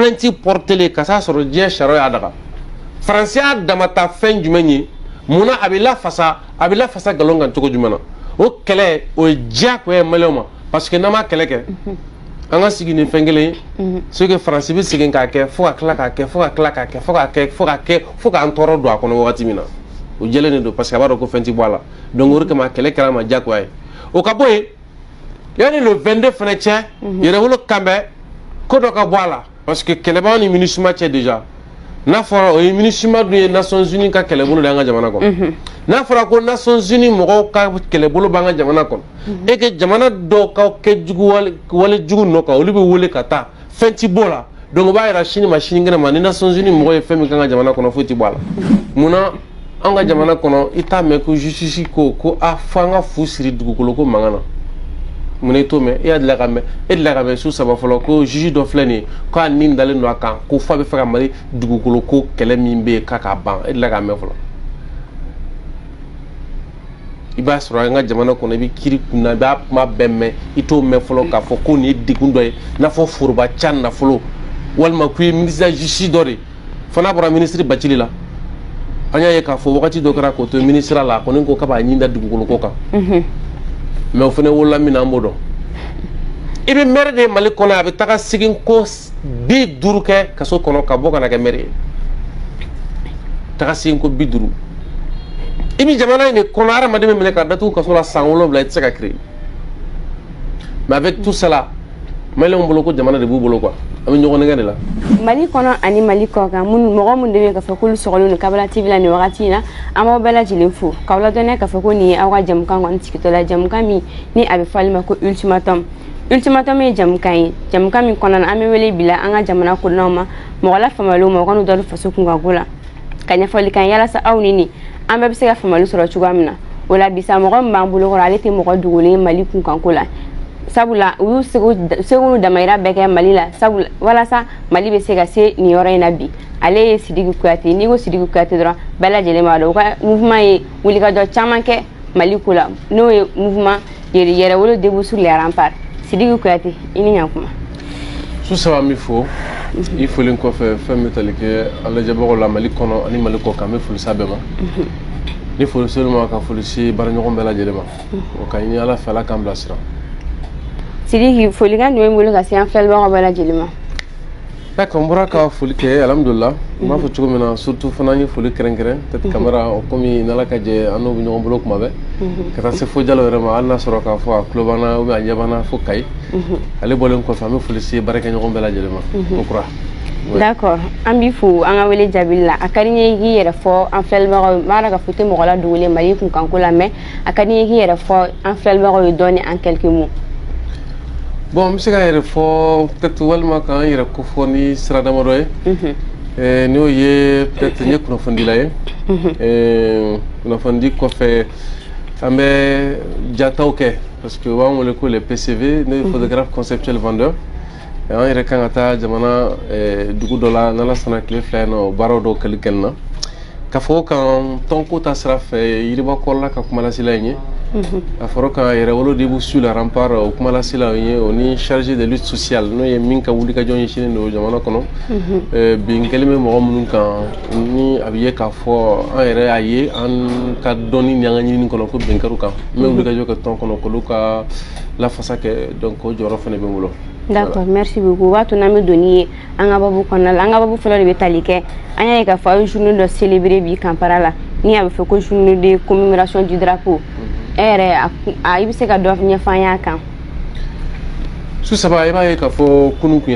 plainte portée ka sa sɔrɔ diɲɛ sariya y'a daga faransiya damata fɛn jumɛn ye munna a bɛ lafasa galon kan cogo jumɛn na o kɛlɛ o ye diyagoya ye maliyɛnw ma parce que n'an ma kɛlɛ kɛ an ka sigi ni fɛn kelen ye c'est que faransi bɛ segin k'a kɛ fo ka tila k'a kɛ fo ka tila k'a kɛ fo k'an tɔɔrɔ don a kɔnɔ wagati min na o jɛlen de don parce que a b'a dɔn ko fɛn ti bɔ a la donc o de kama kɛlɛ kɛra a ma diyagoya ye o ka bɔ yen yanni le 22 fana cɛ yɛrɛwolo kanbɛn ko dɔ ka bɔ a la parce que kɛlɛbaga ni MINUSMA cɛ déjà n'a fɔra o ye MINUSMA dun ye Nations Unies ka kɛlɛbolo de y'an ka jamana kɔnɔ n'a fɔra ko Nations Unies mɔgɔw ka kɛlɛbolo b'an ka jamana kɔnɔ et que jamana dɔw ka kɛ wale jugu nɔ kan olu bɛ wele ka taa fɛn ti bɔ la donc o b'a yira sini ma sinikɛnɛ ma ni Nations Unies mɔgɔ ye fɛn min k'an ka jamana kɔnɔ foyi ti bɔ a la munna an ka jamana kɔnɔ i t'a mɛn ko justice ko a fɔ an ka fu siri dugukolo ko mankan na mun t'o mɛn e delila ka mɛn su saba fɔlɔ ko juge dɔ filɛ nin ye ko a nin dalen don a kan ko f'a bɛ fɛ ka Mali dugukolo ko kɛlɛ min bɛ yen k'a ban e delila ka mɛn fɔlɔ i b'a sɔrɔ an ka jamana kɔnɔ i bɛ kiri kunna i b'a kuma bɛɛ mɛn i t'o mɛn fɔlɔ k'a fɔ ko nin ye degun dɔ ye i n'a fɔ foroba ca nafolo walima k'u ye ministre justice dɔ de fo n'a bɔra ministre Bacili la an y'a ye k'a fɔ wagati dɔ kɛra k'o to ministre la a kɔni ko k'a b'a ɲin da dugukolo ko kan mais o fana wolola min na an b'o dɔn i bɛ maire de ye Mali kɔnɔ a bɛ taga segin ko 50 kɛ kaso kɔnɔ ka bɔ ka na kɛ maire ye taga segin ko 50 i bɛ jamana in de kɔnɔ hadamaden bɛ minɛ ka datugu kaso la san 7 i tɛ se ka créer mais avec tout cela maliyɛnw bolo ko jamana de b'u bolo quoi an bɛ ɲɔgɔn nɛgɛ de la Mali kɔnɔ ani Mali kɔ kan mɔgɔ minnu de bɛ k'a fɔ k'olu sɔgɔlen don Kabala TV la nin wagati in na an b'aw bɛɛ lajɛlen fo k'aw ladɔnniya k'a fɔ ko nin ye aw ka jamukan kɔni sigitɔ la jamukan min ni a bɛ fɔ ale ma ko ultimatum ye jamukan ye jamukan min kɔnɔna na an bɛ wele bila an ka jamana kodɔnnaw ma mɔgɔ lafaamuyalenw ma u ka n'u da don faso kunkanko la ka ɲɛfɔli k'an yalasa aw ni nin an bɛɛ bɛ se ka faamuyali sɔrɔ cogoya min na o la bisa mɔgɔ min b'an bolokɔrɔ ale tɛ mɔgɔ dogolen ye Mali kunkanko la sabula u y'u segu n'u damayira bɛɛ kɛ Mali la sabula walasa Mali bɛ se ka se nin yɔrɔ in na bi ale ye Sidiki Kuyate n'i ko Sidiki Kuyate dɔrɔn bɛɛ lajɛlen b'a dɔn u ka mouvement ye wulikajɔ caman kɛ Mali ko la n'o ye mouvement yɛrɛwolo debout sur les remparts Sidiki Kuyate i ni ɲankuma su saba min fɔ i folen kɔfɛ fɛn bɛ tali kɛ a lajɛbagaw la Mali kɔnɔ ani Mali kɔ kan n bɛ foli s'a bɛɛ ma ni foli seli ma ka foli se baaraɲɔgɔn bɛɛ lajɛlen ma o ka ɲini Ala fɛ Ala k'an bilasira Sidiki folikan jumɛn bolo ka se an filɛbagaw bɛɛ lajɛlen ma d'accord n bɔra ka foli kɛ alhamdulillah n b'a fɔ cogo min na surtout fana an ye foli kɛrɛnkɛrɛn peut-être kamara komi n'Ala ka jɛ an n'u bɛ ɲɔgɔn bolo kuma bɛɛ ka taa se fo Jalo yɛrɛ ma hali n'a sɔrɔ k'a fɔ a tulo b'an ou bien a ɲɛ b'an na fo Kayi ale bɔlen kɔfɛ an bɛ foli se baarakɛɲɔgɔn bɛɛ lajɛlen ma kokura d'accord an b'i fo an ka wele jaabili la a ka di n ye i k'i yɛrɛ fɔ an filɛbagaw ye n b'a dɔn k'a fɔ i tɛ mɔgɔ ladogolen Mali kunkanko la mais a ka di n ye i k'i yɛrɛ fɔ an filɛbagaw ye dɔɔni en quelques mots bon n bɛ se ka yɛrɛ fɔ peut-être walima k'an yɛrɛ kofɔ ni sira damadɔ ye n'o ye peut-être n ye kunnafonidila ye kunnafoni kɔfɛ an bɛ jataw kɛ parce que u b'an wele ko les PCV n'o ye photographe conceptuel vendeur an yɛrɛ kan ka taa jamana dugu dɔ la n'Ala sɔnna tile 2 in na o baaraw dɔw kɛli na ka fɔ kan tɔnko ta sira fɛ Yiriba kɔrɔla ka kumalasila in ye a fɔra kan yɛrɛwolo debout sur les remparts o kumalasila in ye o ni chargé de lutte sociale n'o ye min ka wulikajɔ ɲɛsinnen don jamana kɔnɔ bin kɛlen bɛ mɔgɔ minnu kan ni a bɛ ye k'a fɔ an yɛrɛ y'a ye an ka dɔnni ni an ka ɲinini kɔnɔ ko bin kɛr'u kan n bɛ wulikajɔ kɛ tɔn kɔnɔ k'olu ka lafasa kɛ donc o jɔyɔrɔ fana bɛ n bolo. D'accord, merci beaucoup. Wa tuna mi doni an ka babu kɔnɔna la an ka babu fɔlɔ de bɛ tali kɛ an y'a ye k'a fɔ a ye journée dɔ célébrer bi Kampala la ni a bɛ fɔ ko journée de commémoration du drapeau e yɛrɛ i bɛ se ka dɔ ɲɛfɔ an y'a kan. su saba i b'a ye k'a fɔ kunun kun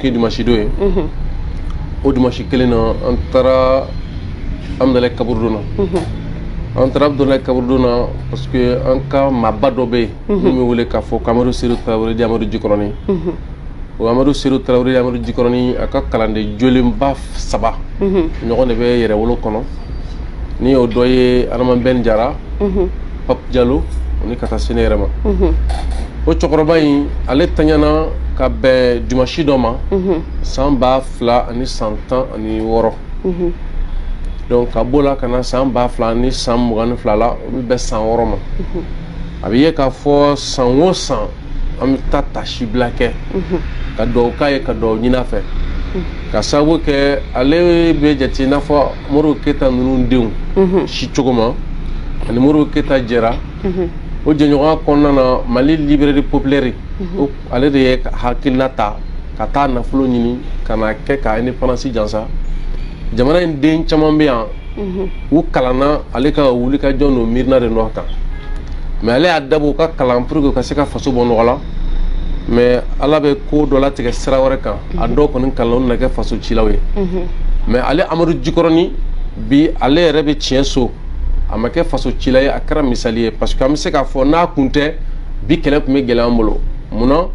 ye dimanche don ye o dimanche kelen na an taara Amdalaye kaburu don na an taara Abdulaye kaburu don na parce que an ka maaba dɔ bɛ yen min bɛ wele k'a fɔ Amadu Seru Tarawele di Amadu Jikɔrɔni o Amadu Seru Tarawele di Amadu Jikɔrɔni a ka kalanden jolenba 3 ɲɔgɔn de bɛ yɛrɛwolo kɔnɔ ni o dɔ ye Adama Ben Jara Pape Diallo ni ka taa se ne yɛrɛ ma o cɛkɔrɔba in ale taɲana ka bɛn dimanche dɔ ma san 2000 ani san 16 donc ka b'o la ka na san 2000 ani san 22 la o bɛ bɛn san 6 ma a bɛ ye k'a fɔ san o san an bɛ taa tasibila kɛ ka duwawu k'a ye ka duwawu ɲini a fɛ ka sababu kɛ ale bɛ jate i n'a fɔ Modibo Keyita ninnu denw si cogo ma ani Modibo Keyita jɛra o jɛɲɔgɔnya kɔnɔna na Mali Librairie Populaire ale de ye hakilina ta ka taa nafolo ɲini ka na kɛ ka indépendance jansa jamana in den caman bɛ yan u kalanna ale ka wuli ka jɔ n'o miirina de nɔ kan mais ale y'a dabɔ u ka kalan pour que u ka se ka faso bɔ nɔgɔ la mais ala bɛ ko dɔ latigɛ sira wɛrɛ kan a dɔw kɔni kalan u na kɛ faso cilaw ye mais ale Amadu Jikɔrɔni bi ale yɛrɛ bɛ tiɲɛ so a ma kɛ faso cila ye a kɛra misali ye parce que an bɛ se k'a fɔ n'a kun tɛ bi kɛlɛ tun bɛ gɛlɛya an bolo munna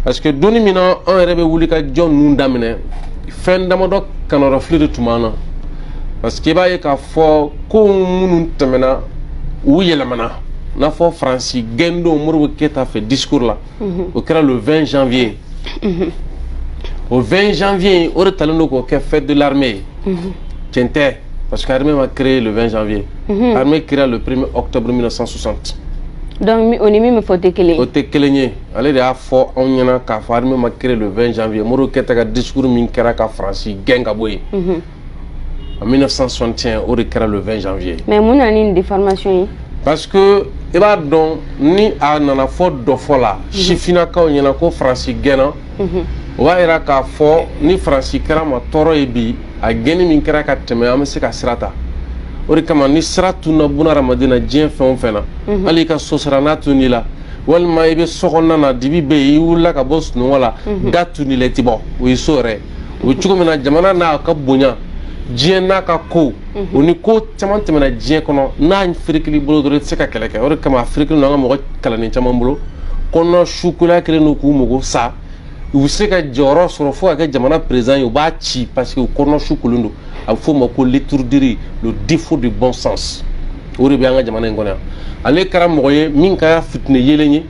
parce que donni min na an yɛrɛ bɛ wuli ka jɔ ninnu daminɛ fɛn damadɔ kanɔrɔfili de tun b'an na parce que i b'a ye k'a fɔ ko minnu tɛmɛna u yɛlɛmana n'a fɔ Faransi gɛndon Modibo Keyita fɛ discours la o kɛra le 20 janvier au 20 janvier o de talen don k'o kɛ fête de l'armée tiɲɛ tɛ parce que l'armée m'a créé le 20 janvier l'armée créé le 1er octobre 1960 donc on est même faut te kelen o tɛ kelen ye ale de y'a fɔ anw ɲɛna k'a fɔ armée ma créé le 20 janvier Modibo Keyita ka discours min kɛra ka Faransi gɛn ka bɔ yen en 1961 o de kɛra le 20 janvier mais mun na ni déformation ye parce que i b'a dɔn ni a nana fɔ dɔ fɔ la sifinnakaw ɲɛna ko Faransi gɛnna o b'a yira k'a fɔ ni Faransi kɛra ma tɔɔrɔ ye bi a gɛnni min kɛra ka tɛmɛ an bɛ se ka sira ta o de kama ni sira tunna bunahadamaden na diɲɛ fɛn o fɛn na hali i ka so sara n'a tunni la walima i bɛ so kɔnɔna na dibi bɛ yen i wulila ka bɔ sunɔgɔ la da tunni la i tɛ bɔ o ye so yɛrɛ o ye cogo min na jamana n'a ka bonya diɲɛ n'a ka ko o ni ko caman tɛmɛna diɲɛ kɔnɔ n'a firikili bolo dɔrɔn i tɛ se ka kɛlɛ kɛ o de kama a firikili n'an ka mɔgɔ kalannen caman bolo kɔnɔ sukoya kelen don k'u mago sa u bɛ se ka jɔyɔrɔ sɔrɔ fo ka kɛ jamana président ye u b'a ci parce que u kɔnɔ sukolen don a bɛ f'o ma ko l'étourderie le défaut de bon sens o de bɛ an ka jamana in kɔnɔ yan ale kɛra mɔgɔ ye min ka fitinɛ yelen ye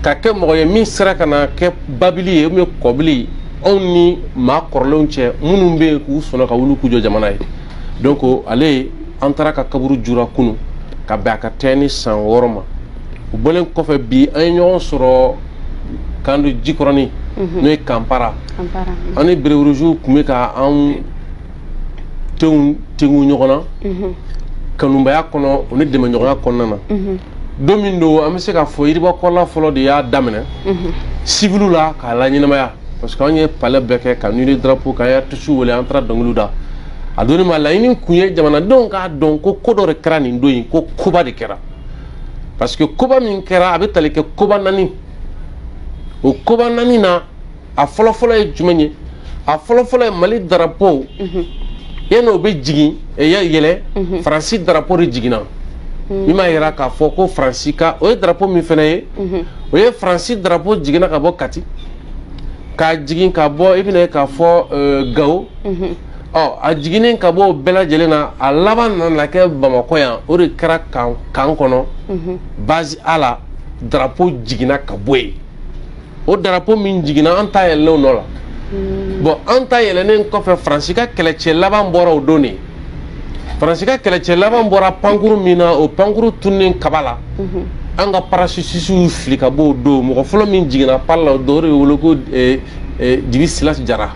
ka kɛ mɔgɔ ye min sera ka na kɛ babili ye ou bien kɔbili anw ni maa kɔrɔlenw cɛ minnu bɛ yen k'u sɔnna ka wuli k'u jɔ jamana ye donc ale an taara ka kaburu jura kunun ka bɛn a ka tɛn ni san 6 ma o bɔlen kɔfɛ bi an ye ɲɔgɔn sɔrɔ Kando Jikɔrɔni n'o ye Kampara an ni Berewuruziw tun bɛ ka an tengu ɲɔgɔn na kanubaya kɔnɔ o ni dɛmɛɲɔgɔnya kɔnɔna na don min don an bɛ se k'a fɔ yiriba kɔrɔla fɔlɔ de y'a daminɛ civil la k'a la ɲɛnamaya parce que an ye palais bɛɛ kɛ ka nuli drapeau k'an ye tusu wele an taara dɔnkiliw da a donni ma laɲini kun ye jamanadenw k'a dɔn ko ko dɔ de kɛra nin don in ko koba de kɛra parce que koba min kɛra a bɛ tali kɛ koba 4 o koba 4 na a fɔlɔfɔlɔ ye jumɛn ye a fɔlɔfɔlɔ ye Mali drapeau yanni o bɛ jigin yɛlɛ Faransi drapeau de jiginna min b'a yira k'a fɔ ko Faransi ka o ye drapeau min fana ye o ye Faransi drapeau jiginna ka bɔ Kati k'a jigin ka bɔ i bɛna ye k'a fɔ Gao a jiginnen ka bɔ o bɛɛ lajɛlen na a laban nana kɛ Bamakɔ yan o de kɛra kan kɔnɔ base A la drapeau jiginna ka bɔ yen o drapeau min jiginna an ta yɛlɛlen o nɔ la bon an ta yɛlɛnen kɔfɛ Faransi ka kɛlɛcɛ laban bɔra o don de Faransi ka kɛlɛcɛ laban bɔra pankuru min na o pankuru tunnen kaba la an ka parachutisiw fili ka bɔ o don mɔgɔ fɔlɔ min jiginna para la o don o de wele ko Jibi Silas Jara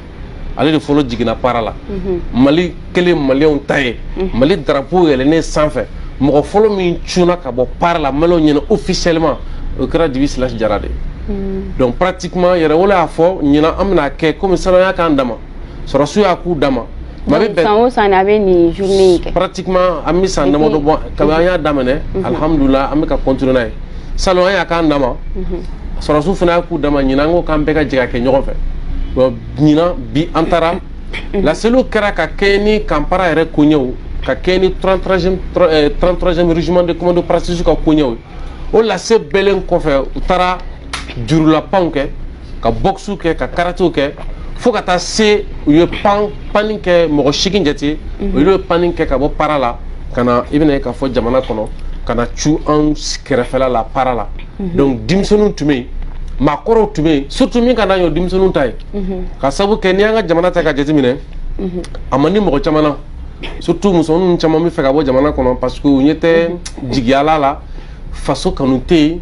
ale de fɔlɔ jiginna para la Mali kelen maliyɛnw ta ye Mali drapeau yɛlɛnen sanfɛ mɔgɔ fɔlɔ min cunna ka bɔ para la maliyɛnw ɲɛna officiellement o kɛra Jibi Silas Jara de donc pratiquement yɛrɛwolo y'a fɔ ɲinan an bɛna kɛ komi sisan y'a k'an dama sɔrɔsiw y'a k'u dama san o san a bɛ nin journée in kɛ pratiquement an bɛ san damadɔ bɔ kabi an y'a daminɛ alhamdulillah an bɛ ka continuer n'a ye salon an y'a k'an dama sɔrɔsiw fana y'a k'u dama ɲinan an ko k'an bɛɛ ka jɛ ka kɛ ɲɔgɔn fɛ bon ɲinan bi an taara laseliw kɛra ka kɛ ni Kampara yɛrɛ koɲɛw ka kɛ ni 33e régiment de commando parachutiste ka koɲɛw o lase bɛɛlen kɔfɛ u taara jurulapanw kɛ ka boxu kɛ ka karatew kɛ fo ka taa se u ye panni kɛ mɔgɔ 8 jate olu ye panni kɛ ka bɔ para la ka na i bɛna ye k'a fɔ jamana kɔnɔ ka na cu an kɛrɛfɛla la para la donc denmisɛnninw tun bɛ yen maakɔrɔw tun bɛ yen surtout min ka d'an ye o denmisɛnninw ta ye ka sabu kɛ n'i y'an ka jamana ta ka jateminɛ a man di mɔgɔ caman na surtout musomaninw caman bɛ fɛ ka bɔ jamana kɔnɔ parce que u ɲɛ tɛ jigiyala la faso kanu tɛ yen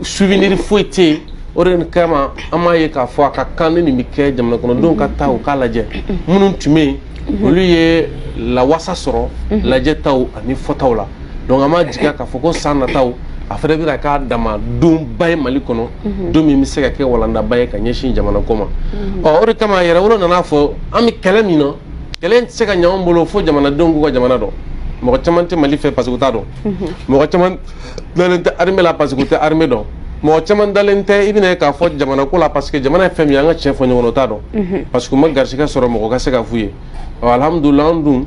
souvenir foyi tɛ yen o de kama an m'a ye k'a fɔ a ka kan ni nin bɛ kɛ jamana kɔnɔdenw ka taa u k'a lajɛ minnu tun bɛ yen olu ye lawasa sɔrɔ lajɛtaw ani fɔtaw la donc an m'a jigiya k'a fɔ ko san nataw a fana bɛ k'a dama donba ye Mali kɔnɔ don min bɛ se ka kɛ walandaba ye ka ɲɛsin jamana ko ma o de kama yɛrɛwolo nana fɔ an bɛ kɛlɛ min na kɛlɛ in tɛ se ka ɲɛ an bolo fo jamanadenw k'u ka jamana dɔn mɔgɔ caman tɛ Mali fɛ parce que u t'a dɔn mɔgɔ caman dalen tɛ armée la parce que u tɛ armée dɔn mɔgɔ caman dalen tɛ i bɛna ye k'a fɔ jamana ko la parce que jamana ye fɛn min ye an ka tiɲɛ fɔ ɲɔgɔn na o t'a dɔn parce que u ma garisigɛ sɔrɔ mɔgɔ ka se ka f'u ye alhamdulillah an dun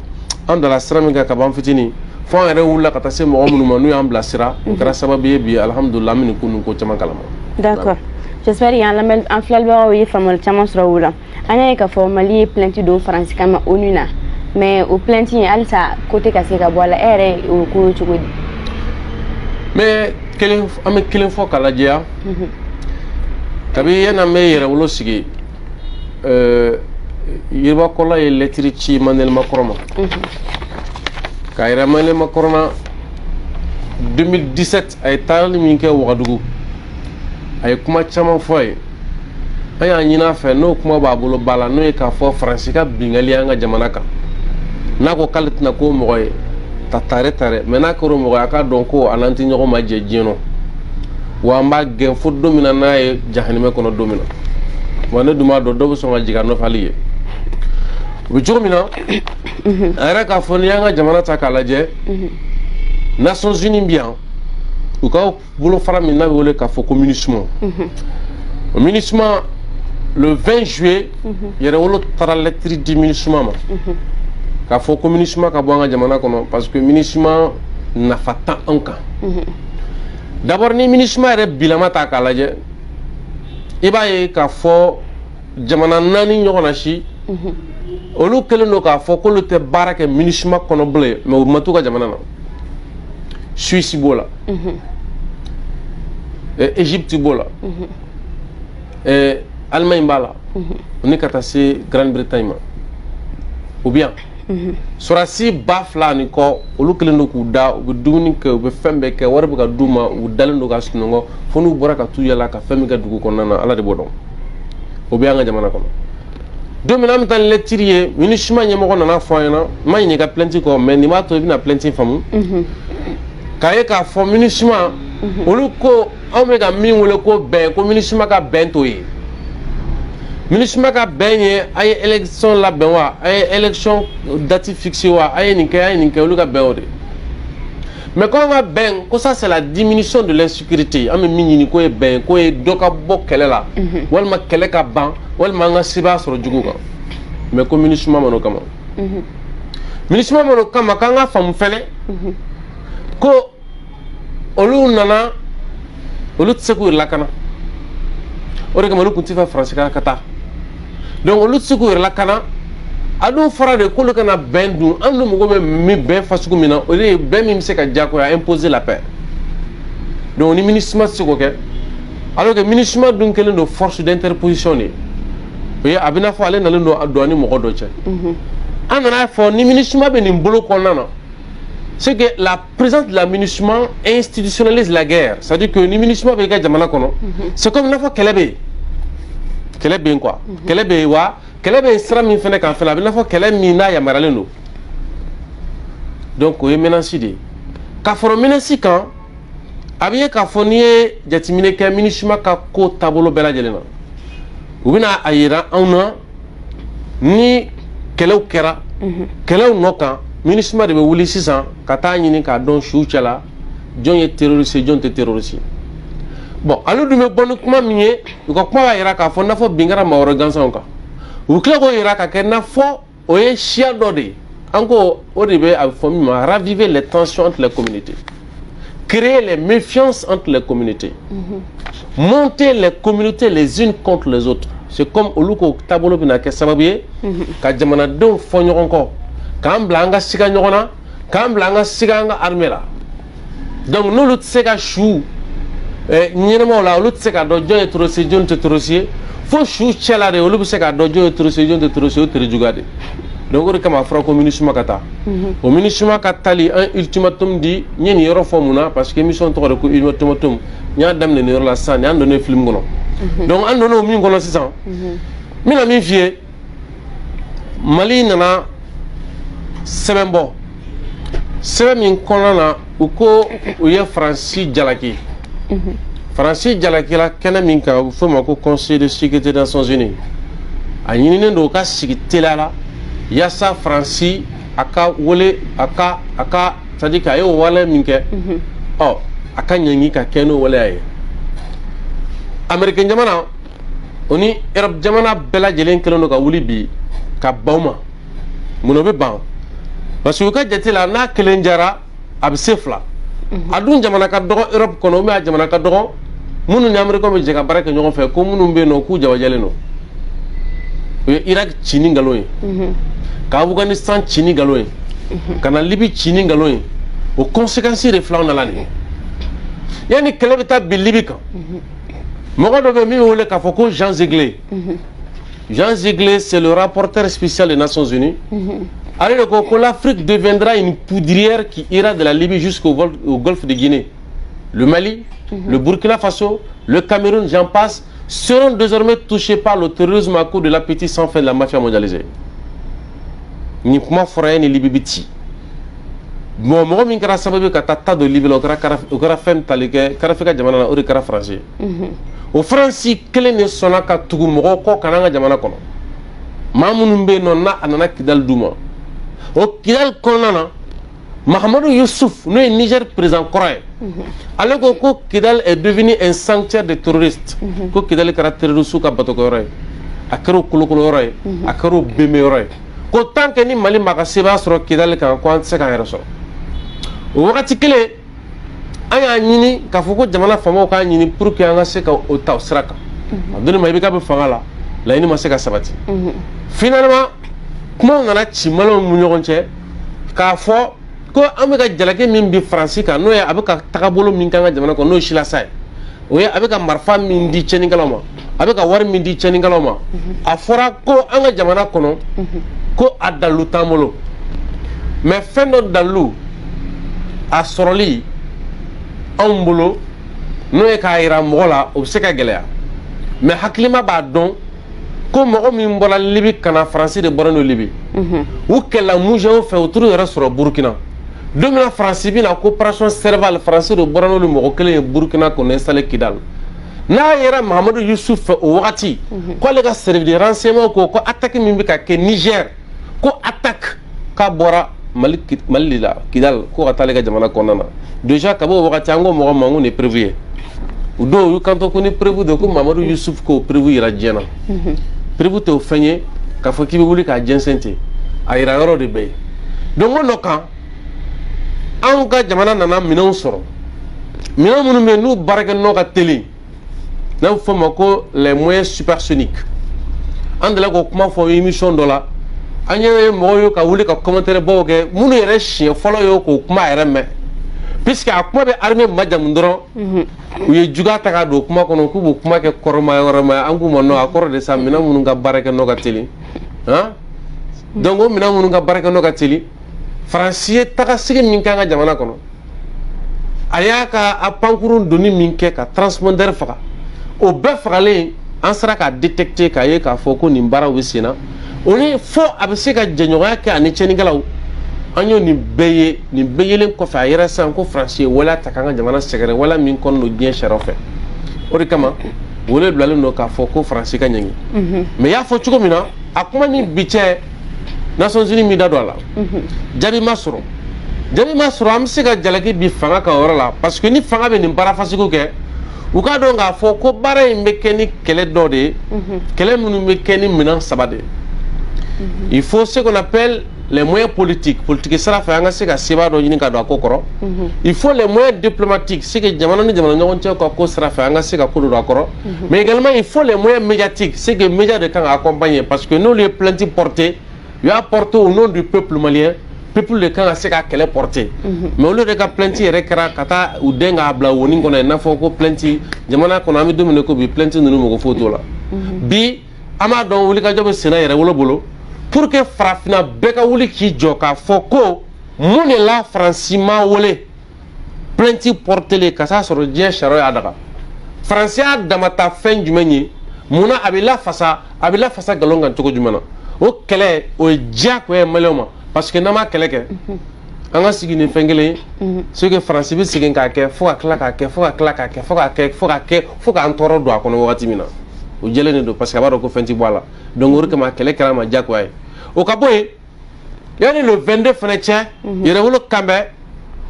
an dala sira min kan ka ban fitinin fo an yɛrɛ wulila ka taa se mɔgɔ minnu ma n'u y'an bilasira o kɛra sababu ye bi alhamdulillah an bɛ nin ko ninnu ko caman kalama. D'accord. J'espère y'an filɛbagaw ye faamuyali caman sɔrɔ o la an y'a ye k'a fɔ Mali ye plainte don Faransi kama ONU na mais o plainte in halisa ko tɛ ka se ka bɔ a la e yɛrɛ o ko cogo di. mais an bɛ kelen fɔ k'a lajɛya kabi yan'an bɛ yɛrɛwolo sigi Yiribakɔla ye lɛtiri ci Emmanuel Macron ma ka yira Emmanuel Macron na 2017 a ye taali min kɛ Wagadugu a ye kuma caman fɔ ye an y'a ɲini a fɛ n'o kuma b'a bolo ba la n'o ye k'a fɔ Faransi ka bingali an ka jamana kan n'a ko k'ale tɛna k'o mɔgɔ ye ta tare mais n'a kɛra o mɔgɔ ye a k'a dɔn ko a n'an tɛ ɲɔgɔn ma jɛ diɲɛ nɔ wa an b'a gɛn fo don min na n'a ye jahanimɛ kɔnɔ don min na wa ne dun b'a dɔn dɔw bɛ sɔn ka jigin a nɔfɛ hali ye u bɛ cogo min na a yɛrɛ k'a fɔ n'i y'an ka jamana ta k'a lajɛ Nations Unies bɛ yan u ka bolofara min n'a bɛ wele k'a fɔ ko MINUSMA o MINUSMA le 20 juillet yɛrɛwolo taara lɛtiri di MINUSMA ma k'a fɔ ko MINUSMA ka bɔ an ka jamana kɔnɔ parce que MINUSMA nafa t'an kan d'abord ni MINUSMA yɛrɛ bilama ta k'a lajɛ i b'a ye k'a fɔ jamana 4 ɲɔgɔn na si olu kɛlen don k'a fɔ k'olu tɛ baara kɛ MINUSMA kɔnɔ bilen mais u ma t'u ka jamana na Suisse b'o la Égypte b'o la Allemagne b'a la ni ka taa se Grande-Bretagne ma ou bien Sorasi ba fila ni kɔ olu kɛlen don k'u da u bɛ dumuni kɛ u bɛ fɛn bɛɛ kɛ wari bɛ ka d'u ma u dalen don ka sunɔgɔ fo n'u bɔra ka t'u yala ka fɛn min kɛ dugu kɔnɔna na Ala de b'o dɔn o bɛ an ka jamana kɔnɔ don min an bɛ taa ni lɛtiri ye MINUSMA ɲɛmɔgɔ nana fɔ an ɲɛna n ma ɲininka plainte kɔ mais nin b'a to i bɛna plainte faamu k'a ye k'a fɔ MINUSMA olu ko anw bɛ ka min wele ko bɛn ko MINUSMA ka bɛn t'o ye MINUSMA ka bɛn ye a ye élection labɛn wa a ye élection date fixée wa a ye nin kɛ olu ka bɛn o de mais quand on va bɛn ko ça c'est la diminution de l'insécurité an bɛ min ɲini k'o ye bɛn k'o ye dɔ ka bɔ kɛlɛ la walima kɛlɛ ka ban walima an ka sebaya sɔrɔ jugu kan mais ko MINUSMA ma n'o kama MINUSMA ma n'o kama k'an ka faamu fɛnɛ ko olu nana olu tɛ se k'u yɛrɛ lakana o de kama olu tun tɛ fɛ Faransi ka taa donc olu tɛ se k'u yɛrɛ lakana a dun fɔra de k'olu kana bɛn dun an dun mago bɛ min bɛn fasugu min na o de ye bɛn min bɛ se ka diyagoya imposer la paix donc ni MINUSMA tɛ se k'o kɛ alors que MINUSMA dun kɛlen don force d'interposition de ye o ye a bɛ i n'a fɔ ale nalen don a ni mɔgɔ dɔ cɛ an nana fɔ ni MINUSMA bɛ nin bolo kɔnɔna na c'est que la présence de la MINUSMA institutionnalise la guerre. C'est-à-dire que ni MINUSMA bɛ ka jamana kɔnɔ c'est comme n'a fɔ kɛlɛ bɛ yen kɛlɛ bɛ yen quoi kɛlɛ bɛ yen wa kɛlɛ bɛ yen sira min fɛnɛ kan fɛnɛ a bɛ n'a fɔ kɛlɛ min n'a yamaruyalen don donc o ye menace de ye k'a fɔra menace kan a bɛ ye k'a fɔ n'i ye jateminɛ kɛ MINUSMA ka ko taabolo bɛɛ lajɛlen na u bɛna a yira anw na ni kɛlɛw kɛra kɛlɛw nɔ kan MINUSMA de bɛ wuli sisan ka taa ɲini k'a dɔn suw cɛla jɔn ye terroriste ye jɔn tɛ terroriste bon ale dun bɛ bɔ ni kuma min ye u ka kuma b'a yira k'a fɔ n'a fɔ bin kɛra maa wɛrɛ gansanw kan u tila k'o yira ka kɛ n'a fɔ o ye siya dɔ de ye an ko o de bɛ a bɛ fɔ min ma raviver les tensions entre les communautés créer les méfiances entre les communautés monter les communautés les unes contre les autres c'est comme olu ko taabolo bɛna kɛ sababu ye ka jamanadenw fɔ ɲɔgɔn kɔ k'an bila an ka siga ɲɔgɔn na k'an bila an ka siga an ka armée la donc n'olu tɛ se ka su ɲɛnamaw la olu tɛ se ka dɔn jɔn ye terroriste ye jɔn tɛ terroriste ye fo su cɛla de olu bɛ se ka dɔn jɔn ye terroriste ye jɔn tɛ terroriste ye o tere juguya de donc o de kama a fɔra ko MINUSMA ka taa o MINUSMA ka taali an ultimatum di n ye nin yɔrɔ fɔ mun na parce que émission tɔgɔ de ko ultimatum n y'a daminɛ nin yɔrɔ la sisan nin y'an donnen film kɔnɔ donc an dono min kono sisan mina min fie Mali nana sɛbɛn bɔ sɛbɛn min kɔnɔna na u ko u ye Faransi jalaki Faransi jalaki la kɛnɛ min kan u fɔ ma ko Conseil de sécurité des Nations Unies a ɲininen don u ka sigi teliya la yaasa Faransi a ka wele a ka c'est-à-dire k'a ye o wale min kɛ ɔ a ka ɲɛngi ka kɛ n'o waleya ye Amérique jamana o ni Europe jamana bɛɛ lajɛlen kɛlen don ka wuli bi ka ban ma mun bɛ ban parce que u ka jate la n'a kelen jara a bɛ se fila a dun jamana ka dɔgɔ Europe kɔnɔ ou bien a jamana ka dɔgɔ minnu ni Américain bɛ jɛ ka baara kɛ ɲɔgɔn fɛ ko minnu bɛ yen nɔ k'u jabajalen don o ye Irak ci ni nkalon ye ka Afghanistan ci ni nkalon ye ka na Libye ci ni nkalon ye o conséquences de filaw nana nin yanni kɛlɛ bɛ taa bin Libye kan mɔgɔ dɔ bɛ min bɛ wele k'a fɔ ko Jean Ziegler Jean Ziegler c'est le rapporteur spécial des Nations Unies alors que l'Afrique deviendra une poudrière qui ira de la Libye jusqu'au golfe de Guinée. Le Mali, le Burkina Faso, le Cameroun, j'en passe, seront désormais touchés par le terrorisme à cause de l'appétit sans fin de la mafia mondialisée. Ni kuma fɔra ni Libye biti. Bon, mɔgɔ min kɛra sababu ka taa de Libye la o kɛra fɛn tali kɛ Karafika jamana na o de kɛra Faransi. O Faransi kelen de sɔnna ka tugu mɔgɔw kɔ ka na an ka jamana kɔnɔ. Maa minnu bɛ yen nɔ n'a a nana Kidal d'u ma. O Kidal kɔnɔna na Mahamadou Youssouf n'o ye Niger président kɔrɔ ye ale ko Kidal est devenu un sanctuaire de terroristes ko Kidal kɛra terroriste ka batokɛyɔrɔ ye a kɛra o kolokoloyɔrɔ ye a kɛra o bemeyɔrɔ ye ko tant que ni Mali ma ka sebaya sɔrɔ Kidal kan ko an tɛ se k'an yɛrɛ sɔrɔ o wagati kelen an y'a ɲini k'a fɔ ko jamana faamaw k'a ɲini pour que an ka se ka o ta o sira kan a donni ma i bɛ k'a bɛ fanga la laɲini ma se ka sabati finalement kumaw nana ci Maliyɛnw ni ɲɔgɔn cɛ k'a fɔ ko an bɛ ka jalaki min bi Faransi kan n'o ye a bɛ ka tagabolo min k'an ka jamana kɔnɔ n'o ye silasa ye o ye a bɛ ka marifa min di cɛnnikɛlaw ma a bɛ ka wari min di cɛnnikɛlaw ma a fɔra ko an ka jamana kɔnɔ ko a dalilu t'an bolo mais fɛn dɔ dalilu a sɔrɔli anw bolo n'o ye k'a yira mɔgɔ la o bɛ se ka gɛlɛya mais hakilima b'a dɔn ko mɔgɔ min bɔra Libye kana Faransi de bɔra n'o Libye u kɛlɛla Mujɛnw fɛ u t'u yɛrɛ sɔrɔ Burkina don min na Faransi bɛna ko opération Serval Faransi de bɔra n'olu mɔgɔ kelen ye Burkina k'o installé Kidal n'a yɛrɛ Mahamadou Youssouf fɛ o wagati k'ale ka service de renseignement ko attaque min bɛ ka kɛ Niger ko attaque k'a bɔra Mali de la Kidal ko ka taa ale ka jamana kɔnɔna na déjà ka bɔ o wagati an ko mɔgɔ ma ko nin ye prévu ye o don u y'u kanto ko ni prévu de ko Mahamadou Youssouf k'o prévu yira diɲɛ na prévu tɛ o fɛn ye k'a fɔ k'i bɛ wuli k'a jɛnsɛn ten a yira yɔrɔ de bɛ yen donc o nɔ kan anw ka jamana nana minɛnw sɔrɔ minɛn minnu bɛ yen n'u baarakɛminɛnw ka teli n'a bɛ fɔ o ma ko les moyens supersoniques an delila k'o kuma fɔ émission dɔ la an ye mɔgɔw ye ka wuli ka commentaire baw kɛ minnu yɛrɛ siɲɛ fɔlɔ ye k'o kuma yɛrɛ mɛn puisque a kuma bɛ armée majamu dɔrɔn u ye juguya ta ka don kuma kɔnɔ k'u b'o kuma kɛ kɔrɔmayɔrɔmaya an k'u ma nɔ a kɔrɔ de sa minɛn minnu ka baarakɛminɛnw ka teli han donc o minɛn minnu ka baarakɛminɛnw ka teli Faransi ye tagasigi min kɛ an ka jamana kɔnɔ a y'a ka a pankurun donni min kɛ ka transpondeur faga o bɛɛ fagalen an sera k'a détecter k'a ye k'a fɔ ko nin baaraw bɛ sen na o ni fo a bɛ se ka jɛɲɔgɔnya kɛ ani cɛnnikɛlaw an y'o nin bɛɛ ye nin bɛɛ yelen kɔfɛ a yɛrɛ sisan ko Faransi ye waleya ta k'an ka jamana sɛgɛrɛ waleya min kɔnɔ don diɲɛ sariyaw fɛ o de kama wele bilalen don k'a fɔ ko Faransi ka ɲɛŋi mais y'a fɔ cogo min na a kuma ni bi cɛ Nations Unies mi da don a la jaabi ma sɔrɔ an bɛ se ka jalaki bi fanga kan o yɔrɔ la parce que ni fanga bɛ nin baara fasugu kɛ u k'a dɔn k'a fɔ ko baara in bɛ kɛ ni kɛlɛ dɔ de ye kɛlɛ minnu bɛ kɛ ni minɛn saba de ye il faut ce qu'on appelle les moyens politiques sira fɛ an ka se ka sebaya dɔ ɲini ka don a ko kɔrɔ il faut les moyens diplomatiques c'est que jamana ni jamana ɲɔgɔn cɛ ka ko sira fɛ an ka se ka ko don a kɔrɔ mais également il faut les moyens médiatiques c'est que médias de kan ka accompagner parce que n'olu ye plainte portée il y a porté au nom du peuple malien peuple de kan ka se ka kɛlɛ porter mais olu de ka plainte yɛrɛ kɛra ka taa u den k'a bila woni kɔnɔ i n'a fɔ ko plainte jamana kɔnɔ an bɛ don min na ko bi plainte ninnu mɔgɔ foyi t'o la bi an b'a dɔn wulikajɔ bɛ senna yɛrɛ wolo bolo pour que farafinna bɛɛ ka wuli k'i jɔ k'a fɔ ko mun de la Faransi ma wele plainte portelen ka s'a sɔrɔ diɲɛ sariya y'a daga faransiya dama ta fɛn jumɛn ye munna a bɛ lafasa nkalon kan cogo jumɛn na o kɛlɛ o ye diyagoya ye maliyɛnw ma parce que n'an ma kɛlɛ kɛ an ka sigi ni fɛn kelen ye c'est que faransi bɛ segin k'a kɛ fo ka tila k'a kɛ fo k'an tɔɔrɔ don a kɔnɔ wagati min na o jɛlen de don parce que a b'a dɔn ko fɛn ti bɔ a la donc o de kama kɛlɛ kɛra a ma diyagoya ye o ka bɔ yen yanni le 22 fana cɛ yɛrɛwolo kanbɛn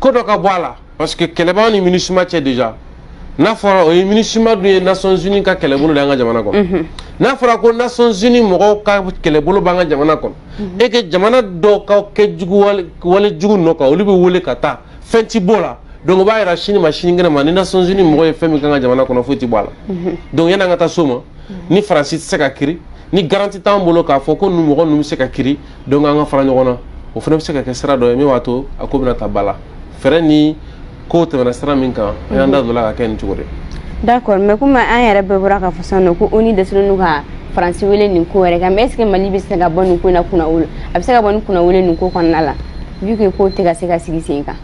ko dɔ ka bɔ a la parce que kɛlɛbaga ni MINUSMA cɛ déjà n'a fɔra o ye MINUSMA dun ye Nations Unies ka kɛlɛbolo de y'an ka jamana kɔnɔ n'a fɔra ko Nations Unies mɔgɔw ka kɛlɛbolo b'an ka jamana kɔnɔ et que jamana dɔw ka kɛ wale jugu nɔ kan olu bɛ wele ka taa fɛn ti bɔ la donc o b'a yira sini ma sinikɛnɛ ma ni Nations Unies mɔgɔw ye fɛn min k'an ka jamana kɔnɔ foyi ti bɔ a la donc yan'an ka taa so ma ni Faransi tɛ se ka kiri ni garanti t'an bolo k'a fɔ ko nin mɔgɔ ninnu bɛ se ka kiri donc an ka fara ɲɔgɔn na o fana bɛ se ka kɛ sira dɔ ye min b'a to a ko bɛna ta ba la fɛɛrɛ ni ko tɛmɛna sira min kan an y'an da don la ka kɛ nin cogo de. D'accord, mais comme an yɛrɛ bɛɛ bɔra k'a fɔ sisan nɔ ko ONU dɛsɛlen don ka Faransi wele nin ko yɛrɛ kan mais est ce que Mali bɛ se ka bɔ nin ko in na kunna wolo a bɛ se ka bɔ ni kunna wolo nin ko kɔnɔna la vu que ko tɛ ka se ka sigi sen kan.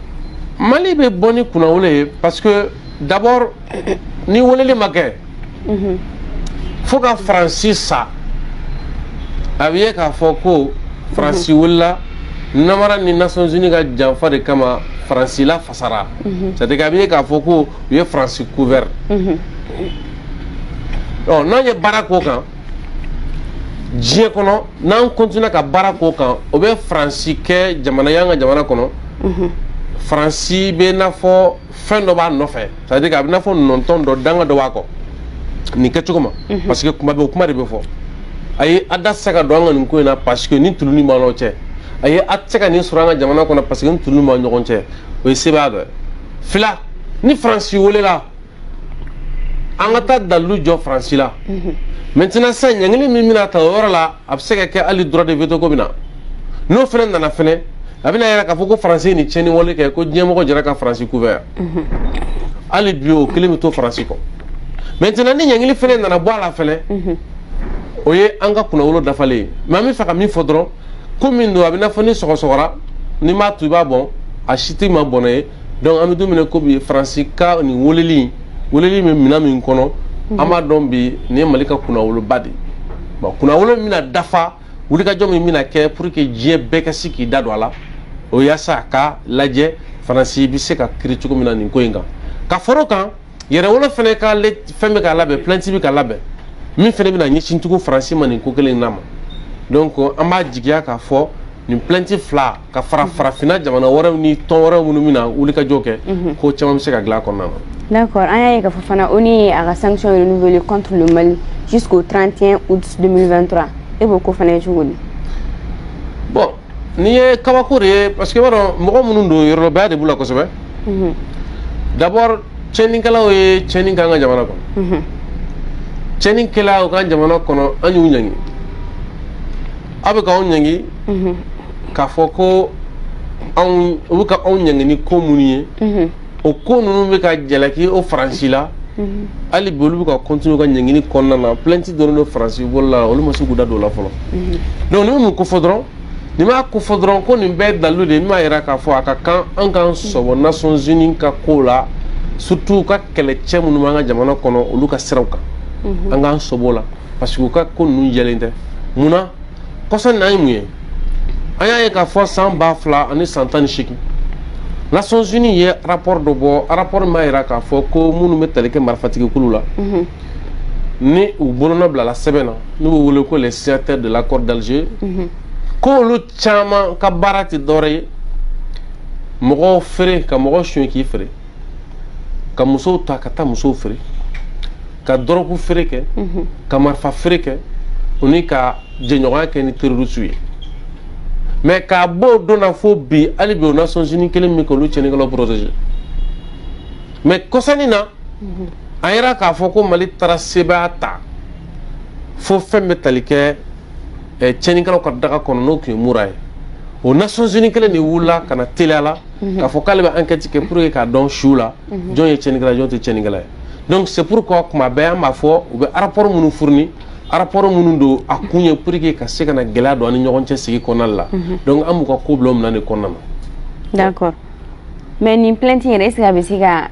Mali bɛ bɔ ni kunna wolo ye parce que d'abord ni weleli ma kɛ fo ka Faransi sa a bɛ ye k'a fɔ ko Faransi welela namara ni Nations Unies ka janfa de kama Faransi la fasara c'est-à-dire k'a bɛ ye k'a fɔ ko u ye Faransi couvert n'an ye baara k'o kan diɲɛ kɔnɔ n'an continue ka baara k'o kan o bɛ Faransi kɛ jamana y'an ka jamana kɔnɔ Faransi bɛ n'a fɔ fɛn dɔ b'a nɔfɛ c'est-à-dire k'a bɛ n'a fɔ nɔntɔn dɔ danga dɔ b'a kɔ nin kɛcogo ma parce que kuma bɛ o kuma de bɛ fɔ a ye a da tɛ se ka don an ka nin ko in na parce que ni tuluni b'an n'aw cɛ a ye a tɛ se ka nin sɔrɔ an ka jamana kɔnɔ parce que ni tuluni b'an ɲɔgɔn cɛ o ye sebaya dɔ ye fila ni Faransi welela an ka taa dalilu jɔ Faransi la maintenant sisan ɲangili min bɛna ta o yɔrɔ la a bɛ se ka kɛ hali droit de veto ko bɛ na n'o fana nana fana a bɛna yɛrɛ k'a fɔ ko Faransi ye nin tiɲɛni wale kɛ ko diɲɛmɔgɔ jɛra ka Faransi couvert hali bi o kelen bɛ to Faransi kɔ maintenant ni ɲangili fana nana bɔ a la fana o ye an ka kunnawolo dafalen ye mais an bɛ fɛ ka min fɔ dɔrɔn ko min don a bɛ n'a fɔ ni sɔgɔsɔgɔra ni m'a to i b'a bɔn a si tɛ ma bɔnɛ ye donc an bɛ don min na ko bi Faransi ka nin weleli bɛ minɛn min kɔnɔ an b'a dɔn bi nin ye Mali ka kunnawoloba de ye bon kunnawolo min bɛna dafa wulikajɔ min bɛna kɛ pour que diɲɛ bɛɛ ka se k'i da don a la o yaasa a ka lajɛ Faransi bɛ se ka kiri cogo min na nin ko in kan ka fara o kan yɛrɛwolo fana ka fɛn bɛ ka labɛn plainte bɛ ka labɛn min fana bɛna ɲɛsin tugun Faransi ma nin ko kelen in na ma donc an b'a jigiya k'a fɔ nin plainte fila ka fara farafinna jamana wɛrɛw ni tɔn wɛrɛw minnu bɛna wulikajɔ kɛ ko caman bɛ se ka dilan a kɔnɔna na. D'accord, an y'a ye k'a fɔ fana ONU ye a ka sanction renouvelée contre le Mali jusqu'au 31 août 2023 e b'o ko fana ye cogo di. bon nin ye kabako de ye parce que i b'a dɔn mɔgɔ minnu don yɔrɔbaya de b'u la kosɛbɛ d'abord tiɲɛnikɛlaw ye tiɲɛni k'an ka jamana kɔnɔ tiɲɛnikɛlaw ka jamana kɔnɔ an y'u ɲangi aw bɛ k'anw ɲangi k'a fɔ ko u bɛ ka anw ɲangi ni ko minnu ye o ko ninnu bɛ ka jalaki o Faransi la hali bi olu bɛ ka continuer ka ɲangini kɔnɔna na plainte dɔrɔn de Faransi bolo la olu ma se k'u da don o la fɔlɔ donc ni bɛ mun ko fɔ dɔrɔn ni m'a ko fɔ dɔrɔn ko nin bɛɛ ye dalilu de ye min b'a yira k'a fɔ a ka kan an k'an sɔbɔ Nations Unies ka ko la surtout u ka kɛlɛcɛ minnu b'an ka jamana kɔnɔ olu ka siraw kan an k'an sɔbɔ o la parce que u ka ko ninnu jɛlen tɛ munna kɔsɔn nin an ye mun ye an y'a ye k'a fɔ san 2000 ani san 18 Nations Unies ye rapport dɔ bɔ rapport min b'a yira k'a fɔ ko minnu bɛ tali kɛ marifatigikulu la ni u bolonɔ bilala sɛbɛn na n'u bɛ wele ko les signataires de l'accord d'Alger ko olu caman ka baara tɛ dɔwɛrɛ ye mɔgɔw feere ka mɔgɔw suɲɛ k'i feere ka musow ta ka taa musow feere ka dɔrɔgu feere kɛ ka marifa feere kɛ o ni ka jɛɲɔgɔnya kɛ ni terroristes ye mais k'a bɔ o don na fo bi hali bi o Nations Unies kelen min k'olu tiɲɛnikɛlaw protéger mais kɔsani na a yira k'a fɔ ko Mali taara sebaya ta fo fɛn bɛ tali kɛ tiɲɛnikɛlaw ka daga kɔnɔ n'o tun ye mura ye o Nations Unies kelen de wulila ka na teliya la k'a fɔ k'ale bɛ enquête kɛ pour que k'a dɔn su la jɔn ye tiɲɛnikɛla jɔn tɛ tiɲɛnikɛla ye donc c'est pourquoi kuma bɛɛ an b'a fɔ u bɛ rapport minnu fourni rapport minnu don a kun ye pour que ka se ka na gɛlɛya don an ni ɲɔgɔn cɛ sigi kɔnɔna la donc an b'u ka ko bila o minɛn de kɔnɔna na. D'accord. mais ni plainte yɛrɛ est-ce que a bɛ se ka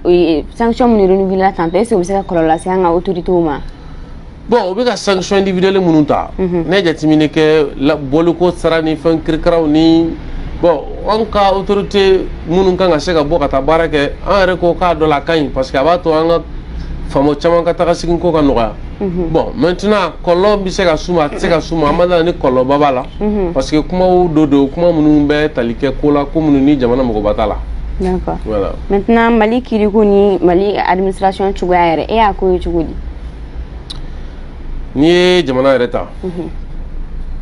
sanction minnu renouveler tantôt est-ce que o bɛ se ka kɔlɔlɔ lase an ka autorité ma. bon o bɛ ka sanction individuelle minnu ta. ne ye jateminɛ kɛ bɔliko sara ni fɛn kirikaraw ni bon an ka autorité minnu kan ka se ka bɔ ka taa baara kɛ an yɛrɛ ko k'a dɔ la a ka ɲi parce que a b'a to an ka faamaw caman ka taga segin ko ka nɔgɔya. bon maintenant kɔlɔlɔ bɛ se ka s'u ma a tɛ se ka s'u ma an ma dala ni kɔlɔlɔba b'a la. parce que kumaw dɔ don kuma minnu bɛ tali kɛ ko la ko minnu ni jamana mɔgɔba t'a la. d'accord voilà maintenant Mali kiriko ni Mali administration cogoya yɛrɛ e y'a ko ye cogo di. n'i ye jamana yɛrɛ ta.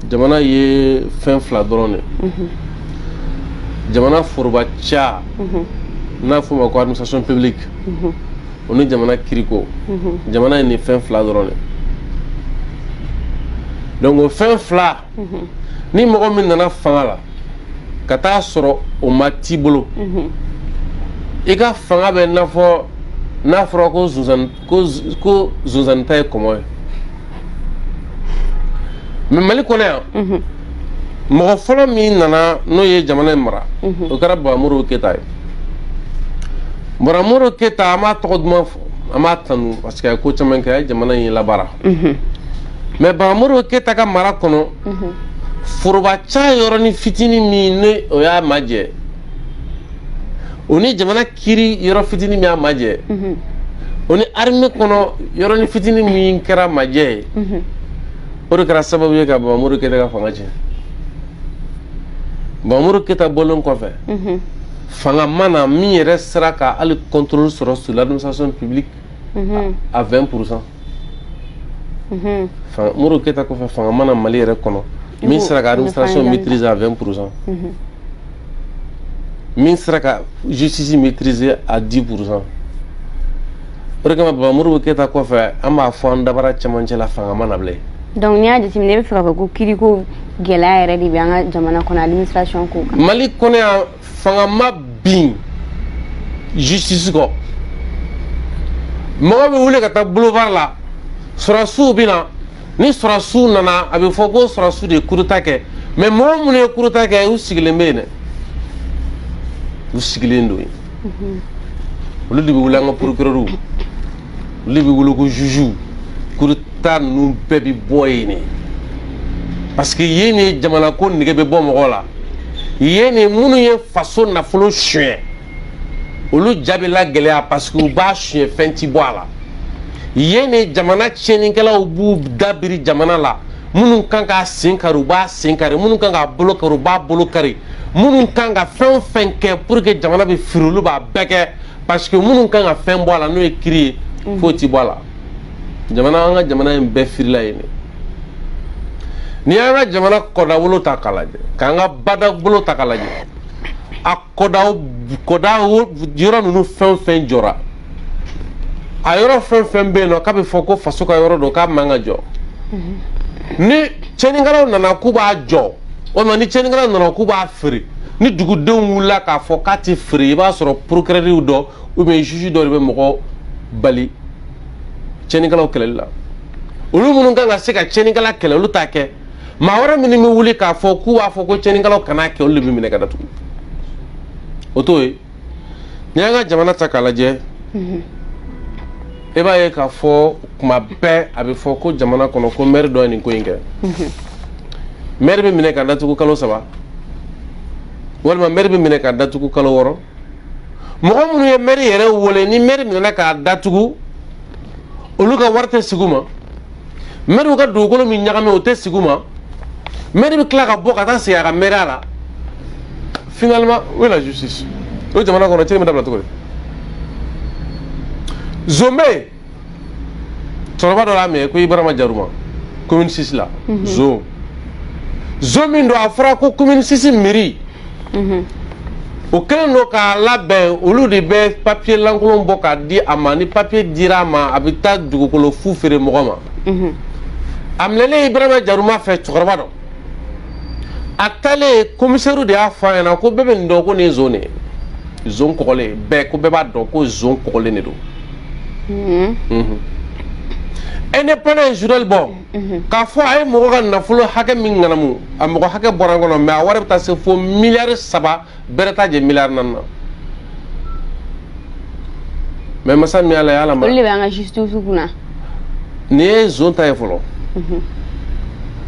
jamana ye fɛn fila dɔrɔn de. jamana foroba ca. n'a fɔ o ma ko administration publique. o ni jamana kiriko. jamana ye nin fɛn fila dɔrɔn de. donc o fɛn fila. ni mɔgɔ min nana fanga la ka taa sɔrɔ o ma t'i bolo. i ka fanga bɛ n'a fɔra ko zonzanni ta ye kɔmɔ ye. mais Mali kɔnɔ yan. mɔgɔ fɔlɔ min nana n'o ye jamana in mara. o kɛra Bahamuru Keyita ye. Bahamuru Keyita an b'a tɔgɔ duman fɔ an b'a tanu parce que a ye ko caman kɛ a ye jamana in labaara. mais Bahamuru Keyita ka mara kɔnɔ. foroba ca yɔrɔnin fitinin min ni o y'a majɛ. o ni jamana kiri yɔrɔ fitinin min y'a majɛ. o ni armée kɔnɔ yɔrɔnin fitinin min kɛra majɛ ye. o de kɛra sababu ye ka Bahamuru Keyita ka fanga tiɲɛ. Bahamuru Keyita bɔlen kɔfɛ. fanga mana min yɛrɛ sera ka hali contrôle sɔrɔ sur l'administration publique. à 20%. Bahamuru Keyita kɔfɛ fanga mana Mali yɛrɛ kɔnɔ. min sera ka administration maîtriser à 20%. min sera ka justice maîtriser à 10%. o de kama Bahamuru Keyita kɔfɛ an b'a fɔ an dabara cɛmancɛ la fanga mana bilen. donc n'i y'a jateminɛ e bɛ fɛ k'a fɔ ko kiriko gɛlɛya yɛrɛ de bɛ an ka jamana kɔnɔ administration ko kan. Mali kɔnɔ yan fanga ma bin justice kɔ. mɔgɔ bɛ wuli ka taa boulevard la sɔrɔsiw bɛ na ni sɔrɔsiw nana a bɛ fɔ ko sɔrɔsiw de ye coup d'état kɛ mais mɔgɔ minnu ye coup d'état kɛ u sigilen bɛ yen dɛ u sigilen don yen olu de bɛ wuli an ka procureur olu de bɛ wuli ko juge coup d'état ninnu bɛɛ bɛ bɔ yen de parce que yen de jamana ko nege bɛ bɔ mɔgɔw la yen de minnu ye faso nafolo suɲɛ olu jaabi la gɛlɛya parce que u b'a suɲɛ fɛn ti bɔ a la. yen de jamana tiɲɛnikɛlaw b'u dabiri jamana la minnu kan k'a sen kari u b'a sen kari minnu kan k'a bolo kari u b'a bolo kari minnu kan ka fɛn o fɛn kɛ pour que jamana bɛ firi olu b'a bɛɛ kɛ parce que minnu kan ka fɛn bɔ a la n'o ye kiri ye foyi ti bɔ a la jamana an ka jamana in bɛɛ firila yen de n'i y'an ka jamana kɔdabolo ta k'a lajɛ k'an ka badabolo ta k'a lajɛ a kɔda yɔrɔ ninnu fɛn o fɛn jɔra. a yɔrɔ fɛn fɛn bɛ yen nɔ k'a bɛ fɔ ko faso ka yɔrɔ don k'a man ka jɔ ni tiɲɛnikɛlaw nana k'u b'a jɔ walima ni tiɲɛnikɛlaw nana k'u b'a feere ni dugudenw wulila k'a fɔ k'a tɛ feere i b'a sɔrɔ procureur dɔ ou bien juge dɔ de bɛ mɔgɔ bali tiɲɛnikɛlaw kɛlɛli la olu minnu kan ka se ka tiɲɛnikɛla kɛlɛ olu t'a kɛ maa wɛrɛ minnu bɛ wuli k'a fɔ k'u b'a fɔ ko tiɲɛnikɛlaw kana kɛ olu de bɛ minɛ ka datugu o t'o ye n'i y'an ka jamana ta k'a lajɛ. e b'a ye k'a fɔ kuma bɛɛ a bɛ fɔ ko jamana kɔnɔ ko maire dɔ ye nin ko in kɛ maire bɛ minɛ ka datugu kalo 3 walima maire bɛ minɛ ka datugu kalo 6 mɔgɔ minnu ye maire yɛrɛ wele ni maire minɛna k'a datugu olu ka wari tɛ sigi u ma maire ka dugukolo min ɲagami o tɛ sigi u ma maire bɛ tila ka bɔ ka taa sigi a ka maire la finalement où est la justice o jamana kɔnɔ cɛ in bɛ dabila cogo di. Zombe cɛkɔrɔba dɔ y'a mɛn ko Ibarahima Jaruma commune 6 la zo min don a fɔra ko commune 6 mairie o kɛlen don k'a labɛn olu de bɛ papier lankolon bɔ k'a di a ma ni papier dira a ma a bɛ taa dugukolo fu feere mɔgɔ ma a minɛlen Ibarahima Jaruma fɛ cɛkɔrɔba dɔ a taalen commissaire de y'a fɔ a ɲɛna ko bɛɛ bɛ nin dɔn ko nin ye zone de ye zone kɔgɔlen bɛɛ ko bɛɛ b'a dɔn ko zone kɔgɔlen de don. Indépendant journal bɔ k'a fɔ a ye mɔgɔ ka nafolo hakɛ min ŋanamu a mɔgɔ hakɛ bɔra n kɔnɔ mais a wari bɛ taa se fo miliyari 3 bɛrɛ t'a jɛ miliyari 4 na mais masa mi ala yala ma olu le b'an ka justice kunna ni ye zon ta ye fɔlɔ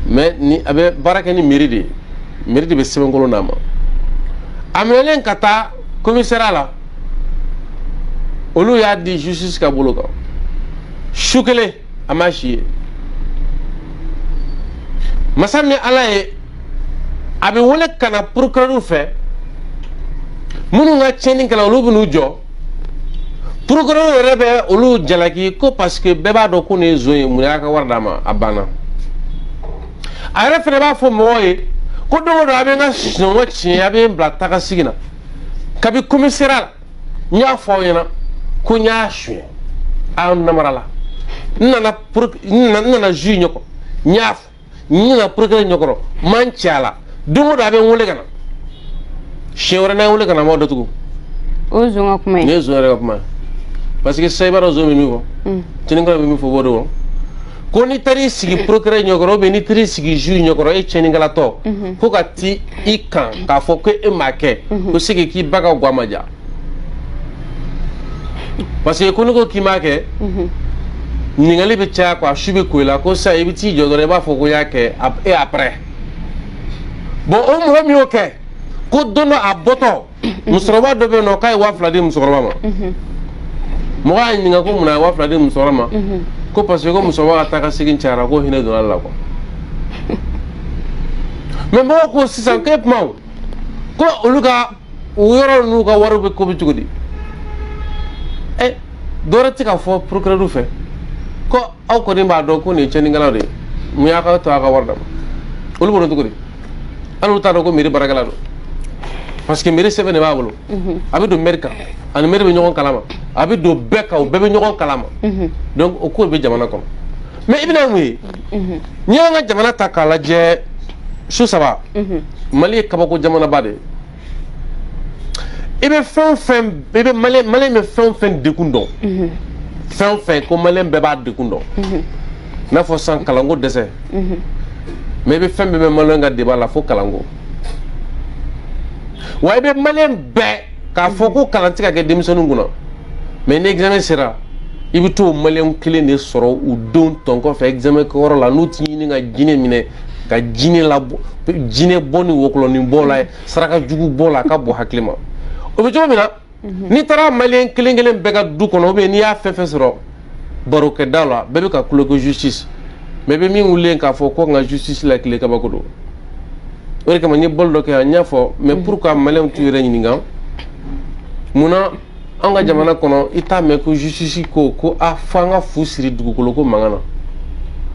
mais ni a bɛ baara kɛ ni mairie de bɛ sɛbɛnkolon d'a ma a minɛlen ka taa commissariat la olu y'a di justice ka bolo kan su kelen a ma si ye masa min ala ye a bɛ wele ka na procureur fɛ minnu ka tiɲɛni kɛla olu bɛ n'u jɔ procureur yɛrɛ bɛ olu jalaki ko parce que bɛɛ b'a dɔn ko nin ye zon ye mun y'a ka wari d'a ma a banna a yɛrɛ fana b'a fɔ mɔgɔw ye ko don o don a bɛ n ka sinɔgɔ tiɲɛ a bɛ n bila taga sigi la kabi commissariat la n y'a fɔ aw ɲɛna ko n y'a suɲɛ aw namara la n nana juge ɲɛkɔrɔ n y'a fɔ n nana procureur ɲɛkɔrɔ n ma n cɛ a la don o don a bɛ n wele ka na siɲɛ wɛrɛ n'a ye wele ka na n b'aw datugu o zon ka kuma ye nin ye zon yɛrɛ ka kuma ye parce que sisan i b'a dɔn zon bɛ min fɔ tiɲɛnikɛla bɛ min fɔ o b'o de fɔ ko n'i taar'i sigi procureur ɲɛkɔrɔ ou bien n'i taar'i sigi juge ɲɛkɔrɔ e tiɲɛnikɛla tɔ ko ka ti i kan k'a fɔ ko e m'a kɛ ko c'est que k'i ba ka ga ma ja parce que ko ne ko k'i m'a kɛ ɲininkali bɛ caya quoi su bɛ ko i la ko sisan i bɛ t'i jɔ dɔrɔn i b'a fɔ ko n y'a kɛ et après bon o mɔgɔ min y'o kɛ ko don dɔ a bɔtɔ musokɔrɔba dɔ bɛ yen nɔ k'a ye 2000 di musokɔrɔba ma mɔgɔ y'a ɲininka ko mun na a ye 2000 di musokɔrɔba ma ko parce que ko musokɔrɔba ka taa ka segin cayara ko hinɛ donna ale la quoi mais mɔgɔw ko sisan k'e kuma o ko olu ka o yɔrɔ n'u ka wari bɛ ko bɛ cogo di dɔwɛrɛ tɛ ka fɔ procureur fɛ ko aw kɔni b'a dɔn ko nin ye tiɲɛnikɛlaw de ye mun y'a ka to a ka wari d'a ma olu b'o dɔn cogo di hali olu t'a dɔn ko mairie baarakɛla don parce que mairie sɛbɛn de b'a bolo a bɛ don maire kan ani maire bɛ ɲɔgɔn kalama a bɛ don bɛɛ kan o bɛɛ bɛ ɲɔgɔn kalama donc o ko bɛ jamana kɔnɔ mais i bɛna mun ye n'i y'an ka jamana ta k'a lajɛ su saba Mali ye kabako jamanaba de ye i bɛ fɛn o fɛn i bɛ Maliyɛn bɛ fɛn o fɛn degun dɔn fɛn o fɛn ko Maliyɛn bɛɛ b'a degun dɔn i n'a fɔ sisan kalanko dɛsɛ mais i bɛ fɛn bɛɛ mɛn Maliyɛn ka débat la fo kalanko wa i bɛ Maliyɛn bɛɛ k'a fɔ ko kalan tɛ ka kɛ denmisɛnninw kunna mais ni examen sera i bɛ t'o Maliyɛn kelen de sɔrɔ u denw tɔn kɔfɛ examen kɛyɔrɔ la n'u tɛ ɲini ka jinɛ minɛ ka jinɛ labɔ jinɛ bɔ ni wɔkulɔnin bɔ la saraka jugu bɔ la a ka bɔ hakili ma o bɛ cogo min na n'i taara Maliyɛn kelen kelen bɛɛ ka du kɔnɔ ou bien n'i y'a fɛn fɛn sɔrɔ barokɛda la bɛɛ bɛ ka kulo ko justice mais bɛ min wulilen k'a fɔ ko n ka justice la tile kabako don o de kama n ye bɔli dɔ kɛ yan n y'a fɔ mais pourquoi Maliyɛnw t'u yɛrɛ ɲininka munna an ka jamana kɔnɔ i t'a mɛn ko justice ko a fɔ an ka fu siri dugukolo ko mankan na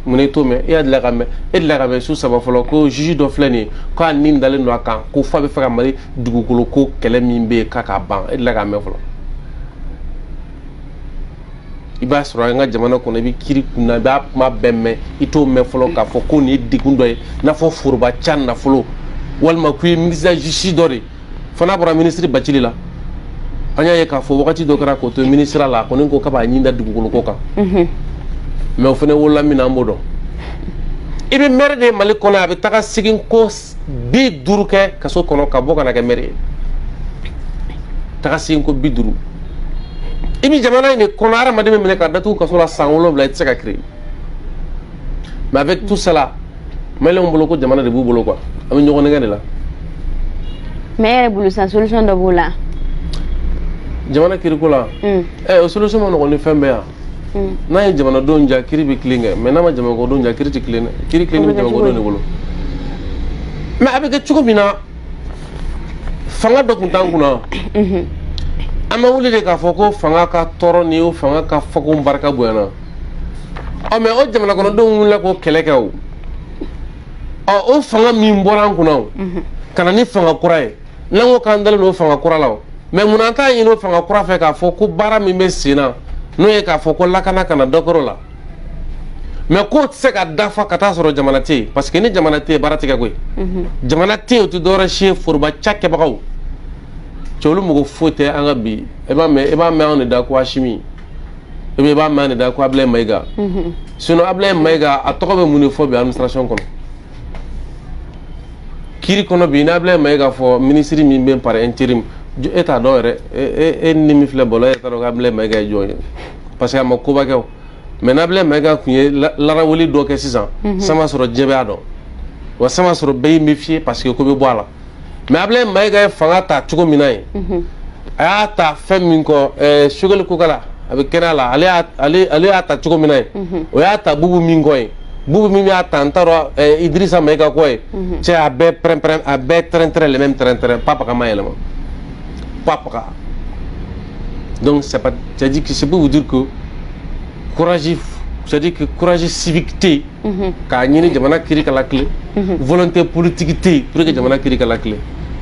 mun i t'o mɛn e delila ka mɛn su saba fɔlɔ ko juge dɔ filɛ nin ye k'a nin dalen don a kan ko f'a bɛ fɛ ka Mali dugukolo ko kɛlɛ min bɛ yen k'a k'a ban e delila k'a mɛn fɔlɔ i b'a sɔrɔ an ka jamana kɔnɔ i bɛ kiiri kunna i b'a kuma bɛɛ mɛn i t'o mɛn fɔlɔ k'a fɔ ko nin ye degun dɔ ye i n'a fɔ foroba ca nafolo walima k'u ye ministre de la justice dɔ de fo n'a bɔra ministre Bacili la an y'a ye k'a fɔ wagati dɔ kɛra k'o to ministre la a kɔni ko k'a b'a ɲin da dugukolo ko kan mais o fana wolola min na an b'o dɔn i bɛ maire de ye Mali kɔnɔ a bɛ taga segin ko 50 kɛ kaso kɔnɔ ka bɔ ka na kɛ maire ye taga segin ko 50 i bɛ jamana in de kɔnɔ hadamaden bɛ minɛ ka datugu kaso la san 7 i tɛ se ka créer mais avec tout cela Maliyɛnw bolo ko jamana de b'u bolo quoi a bɛ ɲɔgɔn nɛgɛ de la mais e yɛrɛ bolo sisan solution dɔ b'o la jamana kiriko la o solution ma nɔgɔn ni fɛn bɛɛ yan n'a ye jamanadenw ja kiri bɛ tilen kɛ mais n'a ma jamanadenw ja kiri tɛ tilen dɛ kiri tilen bɛ jamanadenw de bolo mais a bɛ kɛ cogo min na fanga dɔ tun t'an kunna an ma wuli de k'a fɔ ko fanga ka tɔɔrɔ ni o fanga ka fako barika bonyana mais o jamana kɔnɔdenw wulila k'o kɛlɛ kɛ o fanga min bɔra an kunna o ka na ni fanga kura ye n'an ko k'an dalen don o fanga kura la o mais mun na an t'a ɲini o fanga kura fɛ k'a fɔ ko baara min bɛ sen na n'o ye k'a fɔ ko lakana ka na dɔ kɔrɔ la mais k'o tɛ se ka dafa ka taa sɔrɔ jamana tɛ yen parce que ni jamana tɛ yen baara tɛ kɛ koyi jamana tɛ yen o tɛ dɔwɛrɛ si ye foroba ca kɛbagaw cɛ olu mɔgɔ foyi tɛ an ka bi i b'a mɛn anw de da ko Asimi ou bien i b'a mɛn an de da ko Abilaye Mayiga sinon Abilaye Mayiga a tɔgɔ bɛ mun de fɔ bi administration kɔnɔ kiiri kɔnɔ bi n'Abilaye Mayiga fɔ ministre min bɛ par intérim eta do yɛrɛ e ni min filɛ bɔlɔ e t'a dɔn k'a Ablaye Mayiga ye jɔn ye parce que a ma koba kɛ o mais n'Ablaye Mayiga kun ye laraweli dɔ kɛ sisan sama sɔrɔ diɲɛ b'a dɔn wa sama sɔrɔ bɛɛ y'i méfier parce que ko bɛ bɔ a la mais Ablaye Mayiga ye fanga ta cogo min na ye a y'a ta fɛn min kɔ Sogɛli Kokala a bɛ kɛnɛ la ale y'a ta cogo min na ye o y'a ta Bubu min kɔ ye Bubu min y'a ta n t'a dɔn Idrissa Mayiga kɔ ye cɛ a bɛɛ pɛrɛn-pɛrɛn a bɛɛ tɛrɛn-tɛrɛn le même tɛrɛn-tɛrɛn Papa ma yɛlɛma Papa donc c'est-à-dire que c'est pour vous dire que courage c'est-à-dire que courage civique tɛ k'a ɲini jamana kiri ka lakile volonté politique tɛ pour que jamana kiri ka lakile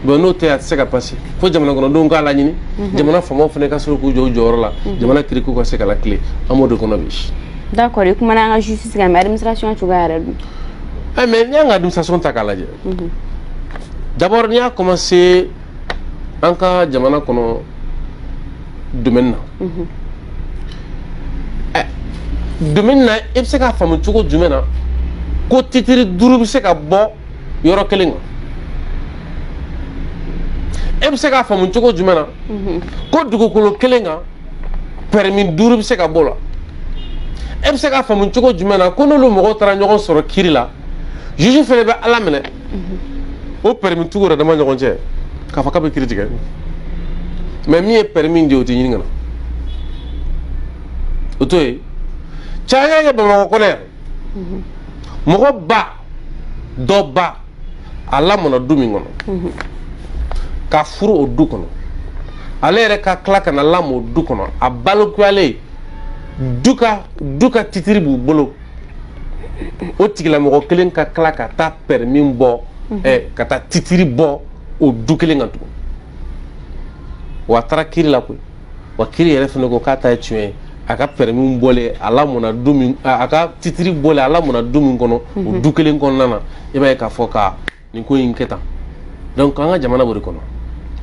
bon n'o tɛ a tɛ se ka passer fo jamana kɔnɔdenw k'a laɲini jamana faamaw fana ka sɔrɔ k'u jɔ u jɔyɔrɔ la jamana kiri ko ka se ka lakile an b'o de kɔnɔ bi. D'accord i kumana an ka justice kan mais administration cogoya yɛrɛ dun. Mais n'i y'an ka administration ta k'a lajɛ d'abord n'i y'a commencé an ka jamana kɔnɔ domaine na domaine na i bɛ se k'a faamu cogo jumɛn na ko titiri 5 bɛ se ka bɔ yɔrɔ kelen kan e bɛ se k'a faamu cogo jumɛn na ko dugukolo kelen kan permis 5 bɛ se ka bɔ o la e bɛ se k'a faamu cogo jumɛn na ko n'olu mɔgɔw taara ɲɔgɔn sɔrɔ kiiri la juge fana bɛ Ala minɛ o permis tigiw yɛrɛ dama ɲɔgɔn cɛ k'a fɔ k'a bɛ kiiri tigɛ mais min ye permis di o tɛ ɲini ka na o to yen caya ye Bamakɔ kɔnɔ yan mɔgɔ ba dɔ ba a lamɔna du min kɔnɔ ka furu o du kɔnɔ ale yɛrɛ ka tila ka na lamɔ o du kɔnɔ a balokuyalen du ka titiri b'u bolo o tigilamɔgɔ kelen ka tila ka taa permis bɔ ka taa titiri bɔ o du kelen kan tugun wa a taara kiiri la koyi wa kiiri yɛrɛ fana ko k'a ta ye tiɲɛ ye a ka permis bɔlen a lamɔna du min a ka titiri bɔlen a lamɔna du min kɔnɔ o du kelen kɔnɔna na i b'a ye k'a fɔ ka nin ko in kɛ tan donc an ka jamana b'o de kɔnɔ.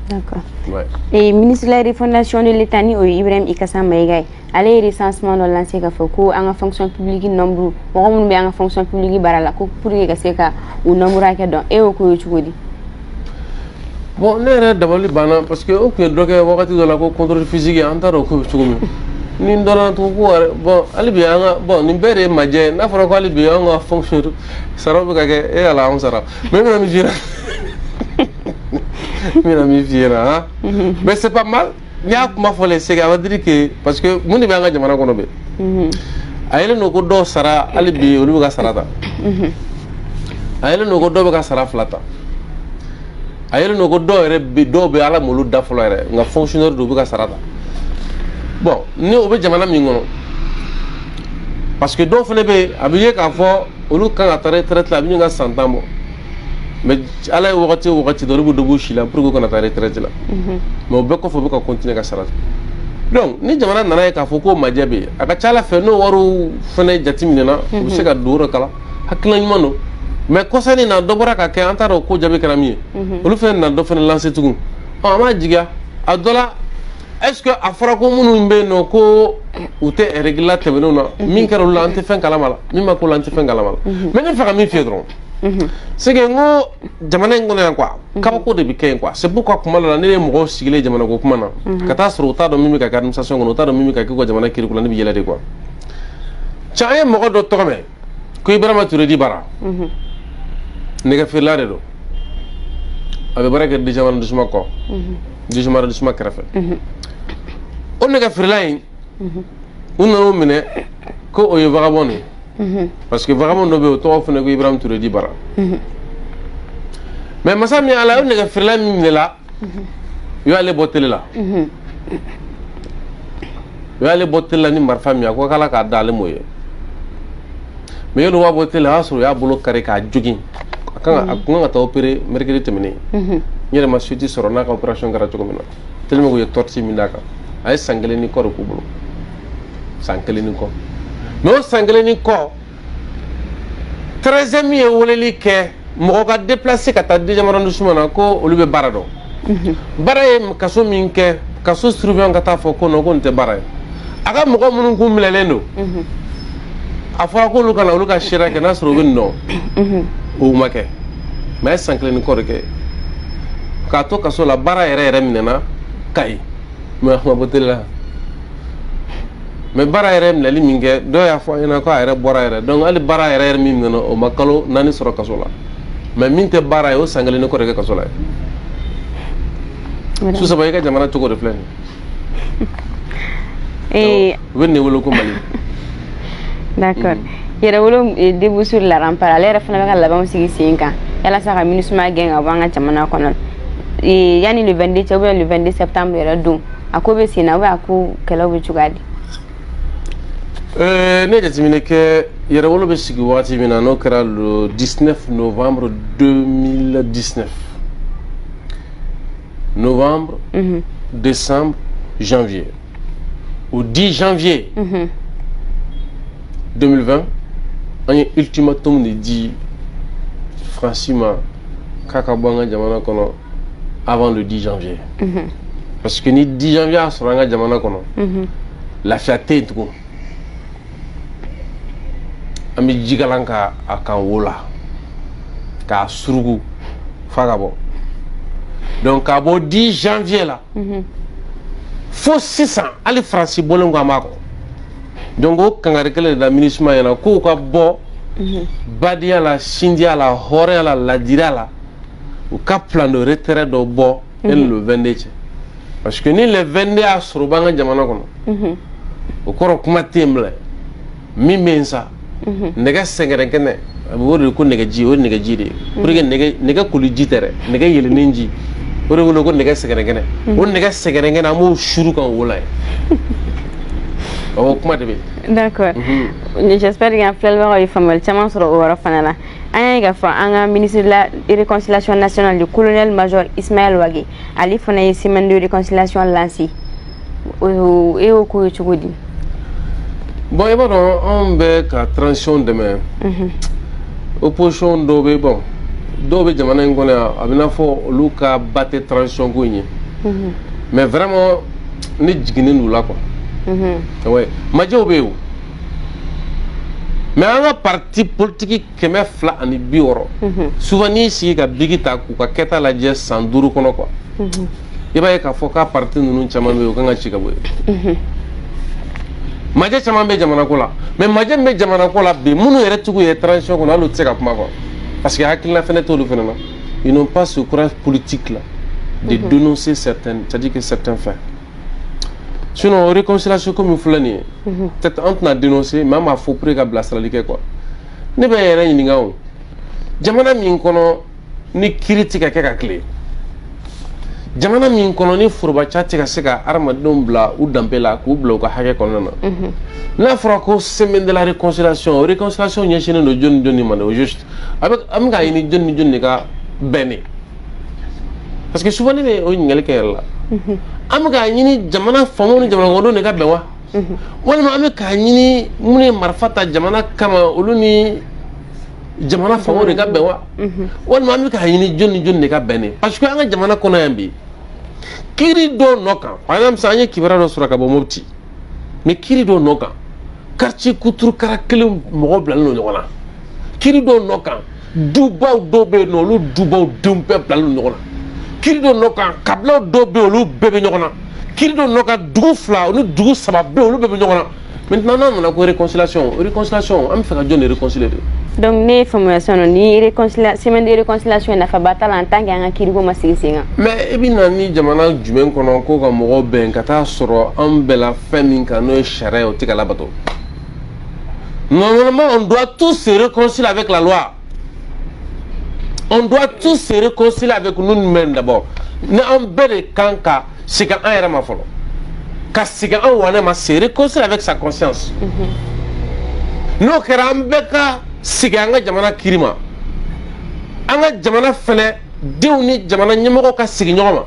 D'accord. Ouais. Et ministre de la refondation de l'État ni o Ibrahim Ikassa Mayiga ale ye recensement dɔ lancé k'a fɔ ko an ka fonction publique nombre mɔgɔ minnu bɛ an ka fonction publique baara la ko pour que ka se ka o nombre hakɛ dɔn e y'o k'o ye cogo di. Bon ne yɛrɛ dabali banna parce que o tun ye dɔ kɛ wagati dɔ la ko contrôle physique an t'a dɔn k'o bɛ cogo min ni n dɔnna tugun ko wɛrɛ bon hali bi an ka bon nin bɛɛ de ye majɛ n'a fɔra ko hali bi an ka fonction saraw bɛ ka kɛ e ala anw sara mais n bɛna min f'i ɲɛna n bɛna min f'i ɲɛna hein mais c'est pas mal n'i y'a kuma fɔ c'est que a veut dire que parce que mun de bɛ an ka jamana kɔnɔ bi a yɛlɛ n'o ko dɔw sara hali bi olu bɛ ka sara ta a yɛlɛ n'o ko dɔw bɛ ka sara 2 ta a yɛlɛ n'o ko dɔw bɛ ala m'olu da fɔlɔ yɛrɛ nka fonctionnaire dɔw bɛ ka sara ta bon ni o bɛ jamana min kɔnɔ parce que dɔw fana bɛ yen a bɛ ye k'a fɔ olu kan ka taa retraite la a bɛ ɲini ka san 10 bɔ mais ala ye wagati o wagati dɔ olu bɛ dɔ b'u si la pour que u kana taa retraite la mais o bɛɛ kɔfɛ u bɛ ka continuer ka sara donc ni jamana nana ye k'a fɔ ko majɛ bɛ yen a ka ca ala fɛ n'o wariw fana jateminɛna u bɛ se ka don o de kala hakilina ɲuman don mais kɔsani na dɔ bɔra ka kɛ an t'a dɔn ko jaabi kɛra min ye olu fana na dɔ fana lancer tugun an b'a jigiya a dɔ la est-ce que a fɔra ko minnu bɛ yen nɔ ko u tɛ règle la tɛmɛnenw na min kɛra olu la an tɛ fɛn kalama la min ma k'o la an tɛ fɛn kalama la mais ne bɛ fɛ ka min f'i ye dɔrɔn c'est que n ko jamana in kɔnɔ yan quoi kabako de bɛ kɛ yen quoi c'est pourquoi kuma dɔ la ne ye mɔgɔw sigilen jamana ko kuma na ka taa sɔrɔ u t'a dɔn min bɛ ka kɛ administration kɔnɔ u t'a dɔn min bɛ ka kɛ u ka jamana kiri kɔnɔ ne bɛ yɛlɛ de quoi cɛ an ye mɔgɔ dɔ tɔgɔ mɛn ko Ibrahima Touré Bara nɛgɛfeerela de don a bɛ baara kɛ Djamana Dusuma kɔ Djamana Dusuma kɛrɛfɛ o nɛgɛfeerela in u nan'o minɛ ko o ye vagabond ye parce que vagabond dɔ bɛ yen o tɔgɔ fana ko Ibrahima Touré Bara mais masa min ala o nɛgɛfeerela min minɛla u y'ale bɔ télé la u y'ale bɔ télé la ni marifa min ye a ko k'ala k'a da ale m'o ye mais yɔrɔ waa bɔ télé la o y'a sɔrɔ u y'a bolo kari k'a jogin a kun kan ka taa opérer mercredi tɛmɛnen n yɛrɛ ma suite sɔrɔ n'a ka opération kɛra cogo min na tellement que u ye torti min d'a kan a ye san 1 ni kɔ de k'u bolo san 1 ni kɔ mais o san 1 ni kɔ 13e ye weleli kɛ mɔgɔ ka déplacer ka taa Djamana Dusuma na ko olu bɛ baara dɔn baara ye kaso min kɛ kaso surveillant ka taa fɔ ko non ko nin tɛ baara ye a ka mɔgɔ minnu kun minɛlen don a fɔra k'olu kana olu ka sariya kɛ n'a sɔrɔ u bɛ nin dɔn o ma kɛ mais a ye san 1 ni kɔ de kɛ k'a to kaso la baara yɛrɛ minɛna kai mais ma botel la mais bara yɛrɛ minɛli min kɛ dɔw y'a fɔ an ɲɛna ko a yɛrɛ bɔra yɛrɛ donc hali bara yɛrɛ min nana o ma kalo 4 sɔrɔ kaso la mais min tɛ baara ye o san 1 ne kɔ de kɛ kaso la ye su saba i ka jamana cogo de filɛ nin u bɛ ne wolo ko Mali. D'accord. Yɛrɛwolo début sur la rempart ale yɛrɛ fana bɛ ka labɛnw sigi sen kan yalasa ka MINUSMA gɛn ka bɔ an ka jamana kɔnɔ yanni le 22 cɛ ou bien le 22 septembre yɛrɛ don a ko bɛ sen na ou bien a ko kɛlɛw bɛ cogoya di. Ne jateminɛ kɛ yɛrɛwolo bɛ sigi waati min na n'o kɛra le 19 novembre 2019 novembre décembre janvier au 10 janvier 2020 an ye ultimatum de di Fransi ma k'a ka bɔ an ka jamana kɔnɔ avant le 10 janvier parce que ni 10 janvier a sɔrɔ an ka jamana kɔnɔ lafiya tɛ yen tugun an bɛ jigalan ka a kan wo la k'a surugu f'a ka bɔ donc k'a bɔ 10 janvier la fo sisan hali Fransi bɔlen ko an b'a kɔ donc o kangari kelen de la MINUSMA ɲɛna k'u ka bɔ badenya la sindiya la hɔrɔnya la ladiriya la u ka plan de retrait dɔ bɔ yanni le 22 cɛ parce que ni le 22 y'a sɔrɔ u b'an ka jamana kɔnɔ o kɔrɔ kuma tɛ yen bilen min bɛ yen sa nɛgɛ sɛgɛrɛ kɛnɛ a bɛ o de ko nɛgɛji o ye nɛgɛji de ye pour que nɛgɛ koliji tɛ dɛ nɛgɛ yɛlɛnen ji o de wele ko nɛgɛ sɛgɛrɛ kɛnɛ o nɛgɛ sɛgɛrɛ kɛnɛ an b'o suru kan o la ye kuma de bɛ yen. D'accord. J'espère que filɛlibagaw ye faamuyali caman sɔrɔ o yɔrɔ fana la an y'a ye k'a fɔ an ka ministre de la réconciliation nationale le colonel major Ismaël Wage ale fana ye semaine de réconciliation lancé e y'o ko ye cogo di. Bon i b'a dɔn anw bɛ ka transition dɛmɛ opposition dɔw bɛ bon dɔw bɛ jamana in kɔnɔ yan a bɛ n'a fɔ olu ka ba tɛ transition ko in ye mais vraiment ne jiginnen d'u la quoi. Ouais. Majɛw bɛ yen o mais an ka parti politique 260 souvent n'i sigi ka bigi ta k'u ka kɛta lajɛ san 5 kɔnɔ quoi i b'a ye k'a fɔ k'a parti ninnu caman bɛ yen o kan ka ci ka bɔ yen majɛ caman bɛ jamana ko la mais majɛ min bɛ jamana ko la bi minnu yɛrɛ tigiw ye transition kɔnɔ hali o tɛ se ka kuma quoi parce que hakilina fɛnɛ t'olu fɛnɛ na ils n'ont pas ce courage politique là de dénoncer certaines c'est-à-dire que certains faits. Sinon réconciliation comme filɛ nin ye peut-être an tɛna dénoncer mais an b'a fɔ pour que ka bilasirali kɛ quoi ne bɛ yɛrɛ ɲininka o jamana min kɔnɔ ni kiiri tɛ ka kɛ ka tile jamana min kɔnɔ ni forobaca tɛ ka se ka adamadenw bila u danbe la k'u bila u ka hakɛ kɔnɔna na n'a fɔra ko semaine de la réconciliation ɲɛsinnen don jɔni jɔni ma de au juste an bɛ k'a ɲini jɔni ni jɔni de ka bɛn de parce que souvent ne bɛ o ɲininkali kɛ yɛrɛ la an bɛ k'a ɲini jamana faamaw ni jamana kɔnɔdenw de ka bɛn wa walima an bɛ k'a ɲini minnu ye marifa ta jamana kama olu ni jamana faamaw de ka bɛn wa walima an bɛ k'a ɲini jɔni ni jɔni de ka bɛn de parce que an ka jamana kɔnɔ yan bi kiiri dɔw nɔ kan par exemple an ye kibaruya dɔ sɔrɔ ka bɔ Mopti mais kiiri dɔw nɔ kan quartier kuturu kara kelen mɔgɔw bilalen don ɲɔgɔn na kiiri dɔw nɔ kan dubaw dɔw bɛ yen nɔ olu dubaw denw bɛɛ bilalen don ɲɔgɔn na kiiri dɔw nɔ kan kabilaw dɔw bɛ yen olu bɛɛ bɛ ɲɔgɔn na kiiri dɔw nɔ kan dugu 2 olu dugu 3 bɛ yen olu bɛɛ bɛ ɲɔgɔn na maintenant n'a nana ko réconciliation an bɛ fɛ ka jɔn de réconcilier de. Donc ne ye faamuya sisan ni semaine de réconciliation nafaba t'a la en tant que an ka kiiriko ma sigi sen kan. Mais i bɛ na ni jamana jumɛn kɔnɔ ko ka mɔgɔw bɛn ka taa sɔrɔ an bɛɛ la fɛn min kan n'o ye sariya ye o tɛ ka labato. Normalement on doit tous se réconcilier avec la loi. On doit tous se réconcilier avec nous-mêmes d'abord. Ni an bɛɛ de kan ka segin an yɛrɛ ma fɔlɔ ka segin an wane ma se réconcilier avec sa conscience. N'o kɛra an bɛɛ ka segin an ka jamana kiiri ma an ka jamana fɛnɛ denw ni jamana ɲɛmɔgɔw ka segin ɲɔgɔn ma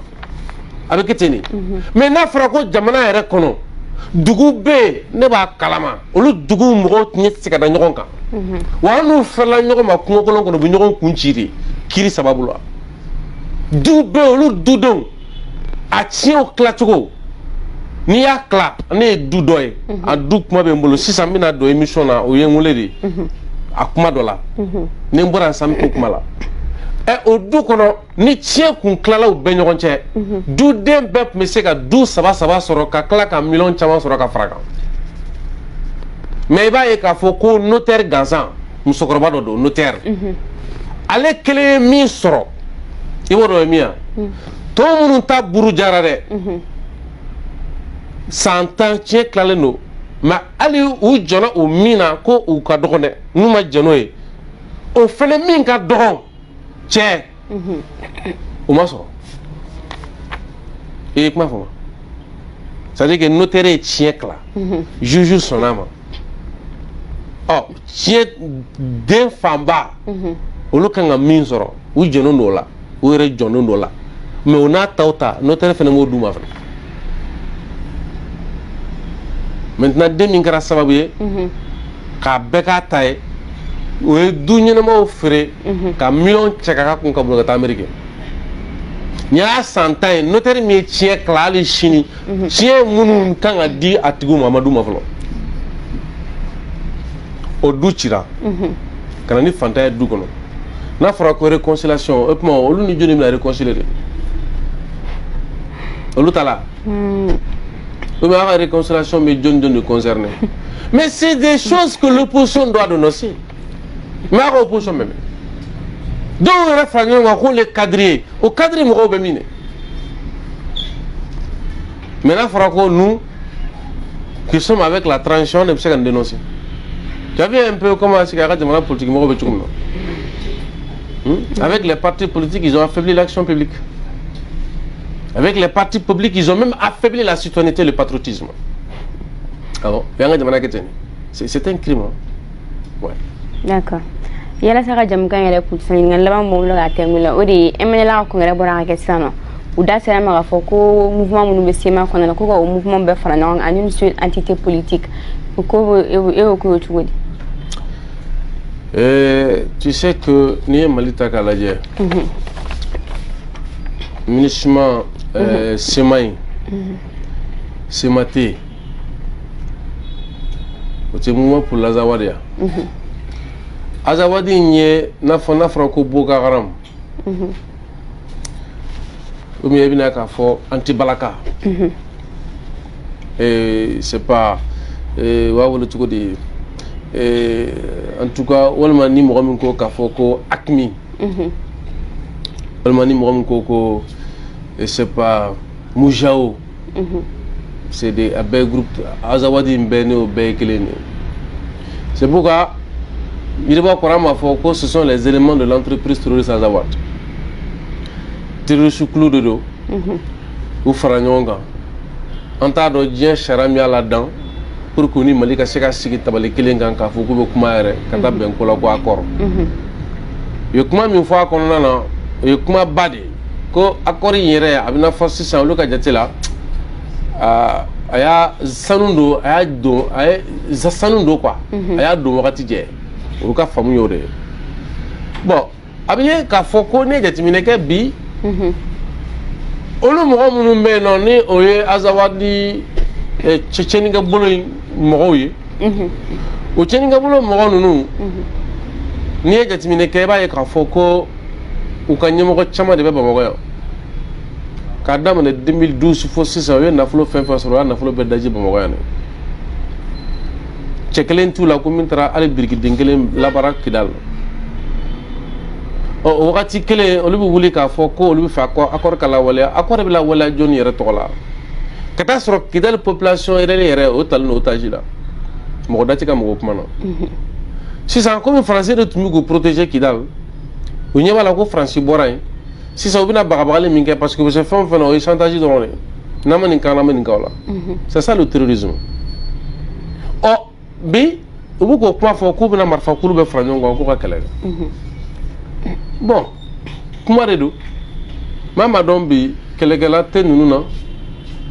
a bɛ kɛ ten de mais n'a fɔra ko jamana yɛrɛ kɔnɔ dugu bɛ yen ne b'a kalama olu duguw mɔgɔw tɛ se ka da ɲɔgɔn kan wa an n'u fɛrɛla ɲɔgɔn ma kungo kolon kɔnɔ u bɛ ɲɔgɔn kun ci de kiiri sababu la duw bɛ yen olu dudenw a tiɲɛw tilacogo n'i y'a tila ne ye du dɔ ye a du kuma bɛ n bolo sisan n bɛna don émission na o ye n wele de a kuma dɔ la ni n bɔra sisan n bɛ to kuma la o du kɔnɔ ni tiɲɛ kun tilala u bɛɛ ɲɔgɔn cɛ duden bɛɛ tun bɛ se ka du saba sɔrɔ ka tila ka miliyɔn caman sɔrɔ ka fara kan mais i b'a ye k'a fɔ ko notaire gansan musokɔrɔba dɔ don notaire ale kelen ye min sɔrɔ i b'o dɔn ye min ye tɔw minnu ta buru jara dɛ san 10 tiɲɛ tilalen don mais hali u jɔnna o min na ko u ka dɔgɔn dɛ n'u ma jɛn n'o ye o fana min ka dɔgɔn cɛ o ma sɔrɔ i ye kuma fɔ ma c'est à dire que notaire ye tiɲɛ tila juge sɔnn'a ma ɔ tiɲɛ den fanba olu kan ka min sɔrɔ u jɛnnen don o la u yɛrɛ jɔnnen don o la mais o n'a taw ta notaire fana m'o d'u ma fana maintenant den min kɛra sababu ye k'a bɛɛ k'a ta ye o ye du ɲɛnamaw feere ka miliyɔn cɛ ka kun ka bolo ka taa Amérique n'i y'a san 10 ye notaire min ye tiɲɛ tila hali sini tiɲɛ minnu kan ka di a tigiw ma a ma d'u ma fɔlɔ o du cira ka na ni fantanya ye du kɔnɔ n'a fɔra ko réconciliation o tuma olu ni jɔnni bɛna réconcilier de olu ta la ou bien la réconciliation mais jɔnni de concerné mais c'est des choses que l'opposition doit dénoncer mais à l'opposition même donc on a fait un les cadrer au cadre mɔgɔw bɛ min mais n'a fɔra ko nous qui sommes avec la transition on ne peut se dénoncer. Tu as vu un peu comment c'est la politique avec les partis politiques, ils ont affaibli l'action publique. Avec les partis publics, ils ont même affaibli la citoyenneté et le patriotisme. Ah bon? C'est un crime. Ouais. D'accord. Il y a la saga jamka yɛrɛ kun san ngal laban mo lo ga tengula o de emenela ko ngara bora ka sano u da sera ma fo ko mouvement munu be sema kono ko ko mouvement be fara non en une seule entité politique ko ko tu tu sais que ni malita kalaje ministre semai semate c'est mouvement pour l'Azawadia. Azawadi nye na fɔra ko Boko Haram ou bien bina ka fɔ anti-balaka c'est pas wa wala tuko di en tout cas walma ni mɔgɔ min ko ka fɔ ko AQMI walma ni mɔgɔ min ko c'est pas Mujao c'est des groupes Azawadi mbene o bɛɛ kelen c'est pourquoi il va que ce sont les éléments de l'entreprise terroriste Azawad. Terroriste clou de dos. Ou Faranyonga. On t'a donné charamia là-dedans pour qu'on ait malika seka siki tabale kelengan ka fuku be kuma ere kata ben kola ko accord. Yo kuma min fois qu'on na yo kuma bade ko accord yere abina force sans le ka jatela aya sanundo aya do aya sanundo quoi. Aya do wakati je. Ou ka famu yore bon abiye ka foko ne jatimine ke bi olu mo munu me no ni oye Azawadi checheni ga bolo mo ye o cheni ga bolo mo nunu ni jatimine ke ba ye ka foko u ka nyemo ko chama de be bamo yo ka dam ne 2012 fo 6 yo na flo fen fasoro na flo be daji bamo yo ne Chekelen tout la commune tra ale birki dingelen labara kidal o wakati kele olu bi wuli ka fɔ ko olu bi fa accord kala wala accord bi la wala joni yɛrɛ tɔgɔ la ka taa sɔrɔ kidal population yɛrɛ o tali no otage la mɔgɔ dati ka mɔgɔ kuma na sisan comme français de tun bɛ k'u protéger kidal u ɲɛ b'a la ko France bɔra yen sisan u bɛna bagabagali min kɛ parce que c'est fɛn o fɛn na o ye chantage dɔrɔn de n'a ma nin kan na ma nin k'aw la c'est ça le terrorisme bi u b'u ko kuma fɔ k'u bɛna marifa kulu bɛ fara ɲɔgɔn kan k'u ka kɛlɛ kɛ bon kuma de don maa ma dɔn bi kɛlɛkɛla tɛ ninnu na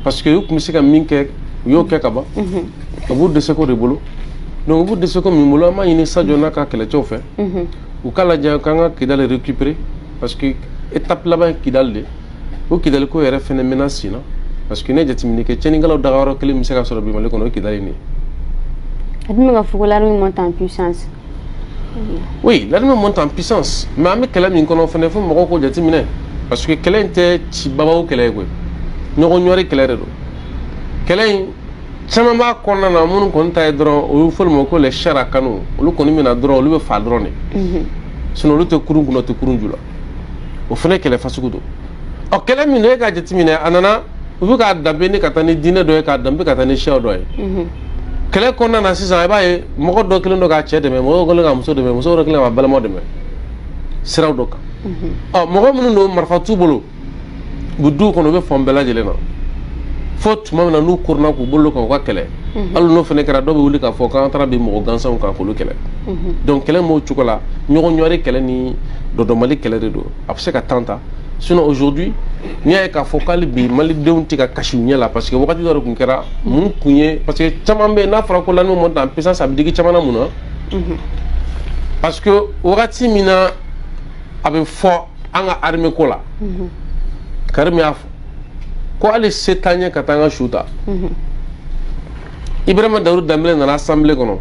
parce que u tun bɛ se ka min kɛ u y'o kɛ ka ban a b'u dɛsɛ ko de bolo donc u b'u dɛsɛ ko min bolo an b'a ɲini Sadio n'a ka kɛlɛcɛw fɛ u k'a lajɛ k'an ka Kidal récupérer parce que étape laban ye Kidal de o Kidal ko yɛrɛ fɛnɛ mɛnna sen na parce que ne jateminɛ kɛ cɛnnikɛlaw dagayɔrɔ kelen bɛ se ka sɔrɔ bi Mali kɔnɔ o Kidal ye nin ye. Admi ga fuko la monte en puissance. Oui, l'armée monte en puissance. Mais avec quelle mine qu'on fait, il faut me reconnaître jatimine. Parce que quelle était Chibaba ou quelle est quoi. Nous ignorons quelle est. Quelle est chama ma konna na mun kon tay dron o fol mo ko le shara kanu lu ko ni mina dron lu be fa drone sino lu te kurun kuno te kurun jula o fene kele fasugudo o kele min e ga jetimine anana u ka dambe ni katani dine do e ka dambe katani shew do e kele konna na sisa e baye mo ko do kele do ka chede me mo ko le ga muso de me muso ro kele ma bala mo de me siraw do ka o mo ko mun no marfatu bolo buddu ko no be fombela jele na faute même nous courons pour bolo ko kele allo no fene kara do be wuli ka fo ka tara be mo gansan ka ko lu kele donc kele mo chukola ñogo ñori kele ni do mali kele do après ka tanta sinon aujourd'hui ni ay ka fo kali bi mali deunti ka kashu ñela parce que wakati do ko kera mun kunye parce que chamambe na fra ko lan mo monta en puissance abdigi chamana muna parce que wakati mina abe fo anga armée ko la karmi afo ko ale setanya katanga shuta Ibrahima Daoud Dembélé na l'assemblée kono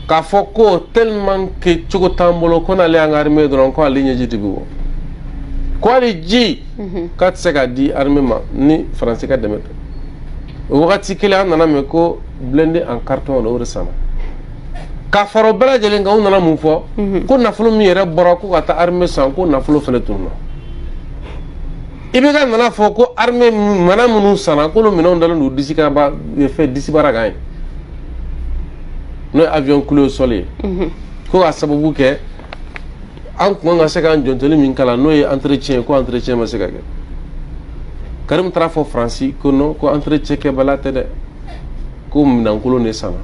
ka foko tellement que chogo tambolo kona le armée don ko ale nyeji tibu ko ale ji kat seka di armée ma ni français ka demet wakati kila nana me ko blendé en carton do resana ka faro bela jele nga nana mu fo ko nafulo mi yere bora ko ata armée san ko nafulo fele tourno ibeka nana fo ko armée mana munu sana ko lo minon dalo du disika ba fait disibara gaay no avion coulé au soleil ko asabu ke an ko nga seka an jontoli min kala no entretien ma seka ke karim trafo franci ko no ko entretien ke balate de ko minan ko lo ne sana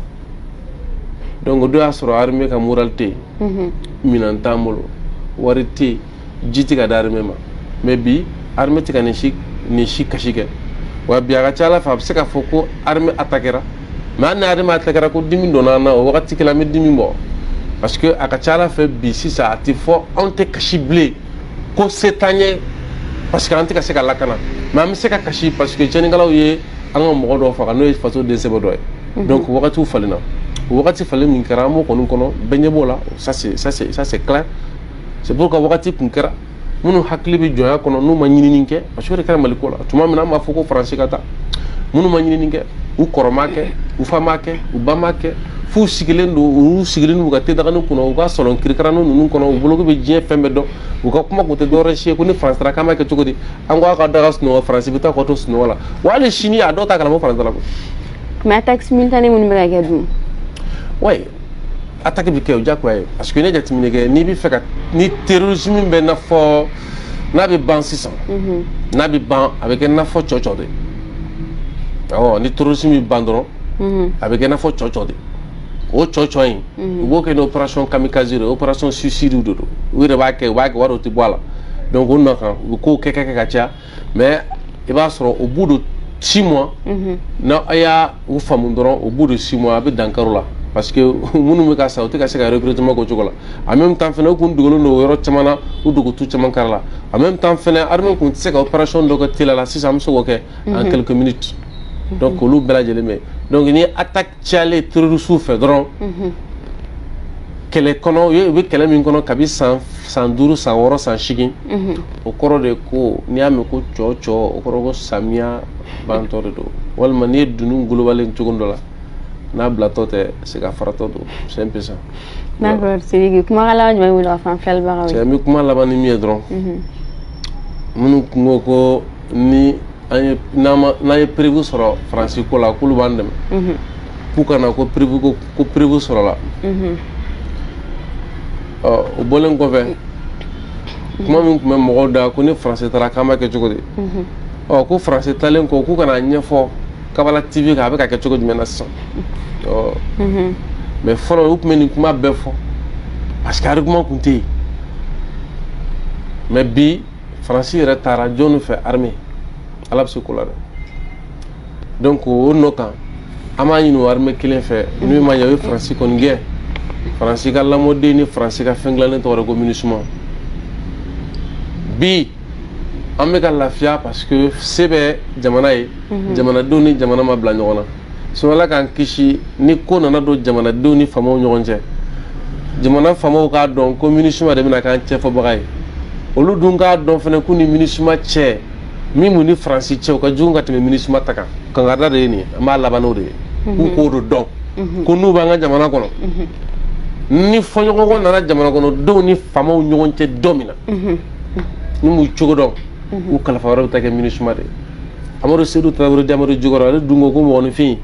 donc do asro armée ka moralité minan tamolo warité jitika darmée ma mais bi armée tika ni shi kashike wa biya ga chala fa se ka foko armée attaquera mais na armée attaquera ko dimi dona na o wakati kala mi dimi mo parce que aka chala fait bi si ça ati fo on te kashiblé ko setanye parce que anti ka se ka lakana mais am se ka kashi parce que jeni ngalaw ye anga mo do fa no faso de sebo do donc wakati falina wakati falina min karamo kono benye bola ça c'est clair c'est pourquoi wakati kunkera munu hakli bi joya kono nu ma nyini ninke parce que kala maliko la tuma mina ma foko français kata munu ma nyini ninke u koromake u famake u bamake fu sigilendo u sigilendo ga te daga nu kono ga solon kirkarano nu kono u bologo be jien fembe do u ga kuma ko te do reche ko ni france tra kama ke tugodi angwa ka daga sno france bi ta ko to sno wala wala chini a do ta kala mo france la ko mais attaque simultanée mun be ga dum ouais attaque bi ke jakwa parce que ne jatimine ke ni bi feka ni terrorisme be na fo na bi ban 600 na bi ban avec na fo chocho de oh ni terrorisme bandron avec na fo chocho de o chocho yin wo ke opération kamikaze opération suicide do oui de ba ke waro ti bola donc on a ko ke cha mais il va soro au bout de 6 mois na aya ou famundron au bout de 6 mois be dankarola parce que munu me ka sauté ka se ka recrutement ko jogola en même temps fene ko ndugolo no yoro chamana u dugu tu chaman karla en même temps fene arme ko se ka opération do ko tilala si sam so ko en quelques minutes donc lu bela jele me donc ni attaque chale terroriste fait dron kele kono ye be kele min kono kabi san duru san woro san shigin o koro de ko ni ame ko chocho o koro ko samia bantore do wal mani dunu global en jogondola na blatote c'est ka farato do c'est un peu ça d'accord c'est que kuma la jwa wala fa fel barawi c'est mi kuma la bani mi dron munu ngoko ni ay na ye prévu sur français ko la kulu bandem pukana ko prévu sur la o bolen ko fe kuma min kuma mo da ko ni français tara kama ke jogodi ko français talen ko ku kana nyefo kabala tv ka be ka ke jogodi menas mais folo ou kuma ni kuma be fo parce que argument kunte mais bi français retara jonu fait armée ala be se ko la donc o nokan amani no armée kilen fait ni ma yawe français kon nge français ka la mode ni français ka fenglan to ko munissement bi ameka lafia parce que sebe jamana yi jamana doni jamana ma bla nyona so la kan kishi ni ko nana do jamana doni famo nyogonje jamana famaw k'a dɔn ko MINUSMA de bɛna k'an cɛfɔbaga ye olu dun k'a dɔn fɛnɛ ko ni MINUSMA cɛ min mun ni Faransi cɛ o ka jugu ka tɛmɛ MINUSMA ta kan kangada de ye nin ye an b'a laban n'o de ye k'u k'o de dɔn ko n'u b'an ka jamana kɔnɔ ni fɔɲɔgɔnkɔ nana jamana kɔnɔdenw ni famaw ɲɔgɔn cɛ don min na ni m'u cogo dɔn u kalifa wɛrɛ bɛ taa kɛ MINUSMA de ye Amadu Seydou Traoré di Amadu Jukɔrɔ ale dun ko ko mɔgɔninfin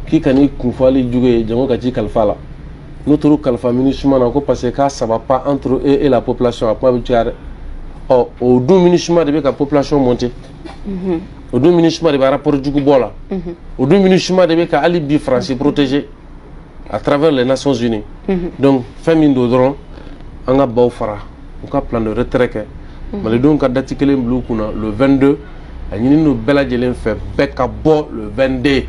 k'i kan'i kunfɔ hali jugu ye jango ka t'i kalifa la n'o t'olu kalifa MINUSMA na ko parce que k'a ça va pas entre eux et la population a kuma bɛ caya dɛ ɔ o dun MINUSMA de bɛ ka population monter o dun MINUSMA de bɛ rapport jugu bɔ la o dun MINUSMA de bɛ ka hali bi Faransi protéger à travers les Nations Unies donc fɛn min don dɔrɔn an ka baw fara u ka plan de retrait kɛ malidenw ka date kelen bila u kunna le 22 a ɲinini don bɛɛ lajɛlen fɛ bɛɛ ka bɔ le 22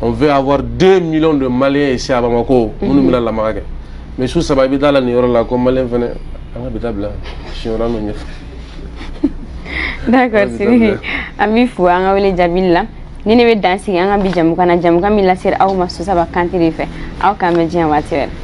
on veut avoir 2 millions de Maliens ici à Bamako minnu bɛna lamaga kɛ mais su saba i bɛ taa la nin yɔrɔ la ko Malien fɛnɛ an ka bi taa bila siɲɛ n'o ɲɛfɔ. D'accord Sidiki an b'i fo an ka wele jaabili la ni ne bɛ dan sigi an ka bi jamukan na jamukan min lasera aw ma su saba Kante de fɛ aw k'an mɛn diɲɛ waati wɛrɛ.